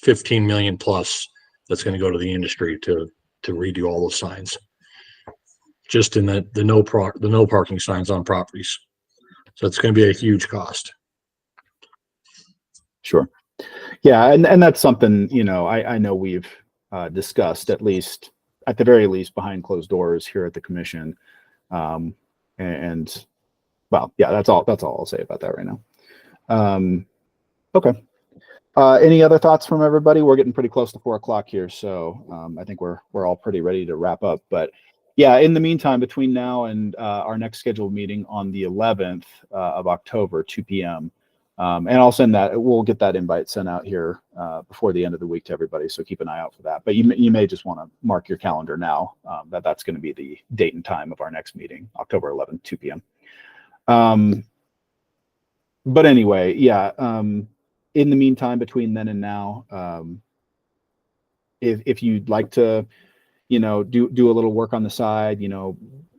Speaker 5: 15 million plus that's going to go to the industry to redo all those signs. Just in the no parking signs on properties. So it's going to be a huge cost.
Speaker 1: Sure. Yeah. And that's something, I know we've discussed at the very least behind closed doors here at the commission. And well, yeah, that's all I'll say about that right now. Okay. Any other thoughts from everybody? We're getting pretty close to 4 o'clock here. So I think we're all pretty ready to wrap up, but yeah, in the meantime, between now and our next scheduled meeting on the 11th of October, 2 p.m., and I'll we'll get that invite sent out here before the end of the week to everybody. So keep an eye out for that. But you may just want to mark your calendar now that's going to be the date and time of our next meeting, October 11th, 2 p.m. But anyway, yeah, in the meantime, between then and now, if you'd like to, do a little work on the side,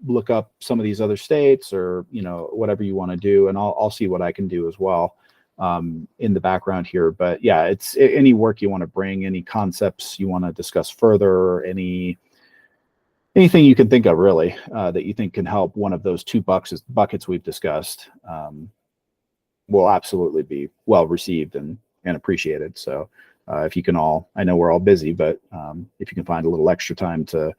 Speaker 1: look up some of these other states or, whatever you want to do, and I'll see what I can do as well in the background here. But yeah, it's any work you want to bring, any concepts you want to discuss further, anything you can think of really that you think can help one of those 2 buckets we've discussed will absolutely be well received and appreciated. So if you can I know we're all busy, but if you can find a little extra time to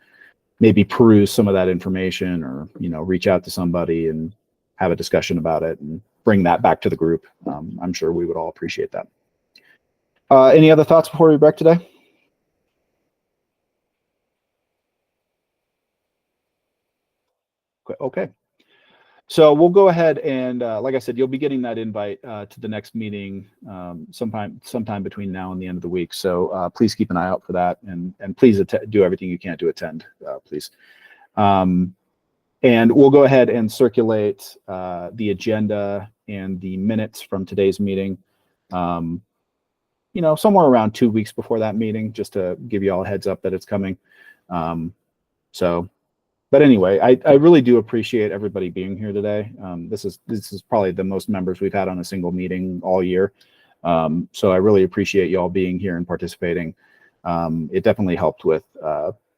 Speaker 1: maybe peruse some of that information or, reach out to somebody and have a discussion about it and bring that back to the group, I'm sure we would all appreciate that. Any other thoughts before we break today? Okay. So we'll go ahead and, like I said, you'll be getting that invite to the next meeting sometime between now and the end of the week. So please keep an eye out for that, and please do everything you can to attend, please. And we'll go ahead and circulate the agenda and the minutes from today's meeting, somewhere around 2 weeks before that meeting, just to give you all a heads up that it's coming. But anyway, I really do appreciate everybody being here today. This is probably the most members we've had on a single meeting all year. So I really appreciate you all being here and participating. It definitely helped with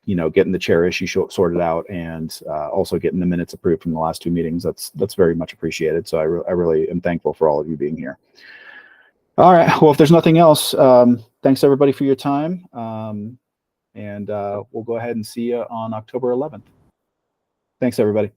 Speaker 1: getting the chair issue sorted out and also getting the minutes approved from the last 2 meetings. That's very much appreciated. So I really am thankful for all of you being here. All right. Well, if there's nothing else, thanks everybody for your time. And we'll go ahead and see you on October 11th. Thanks, everybody.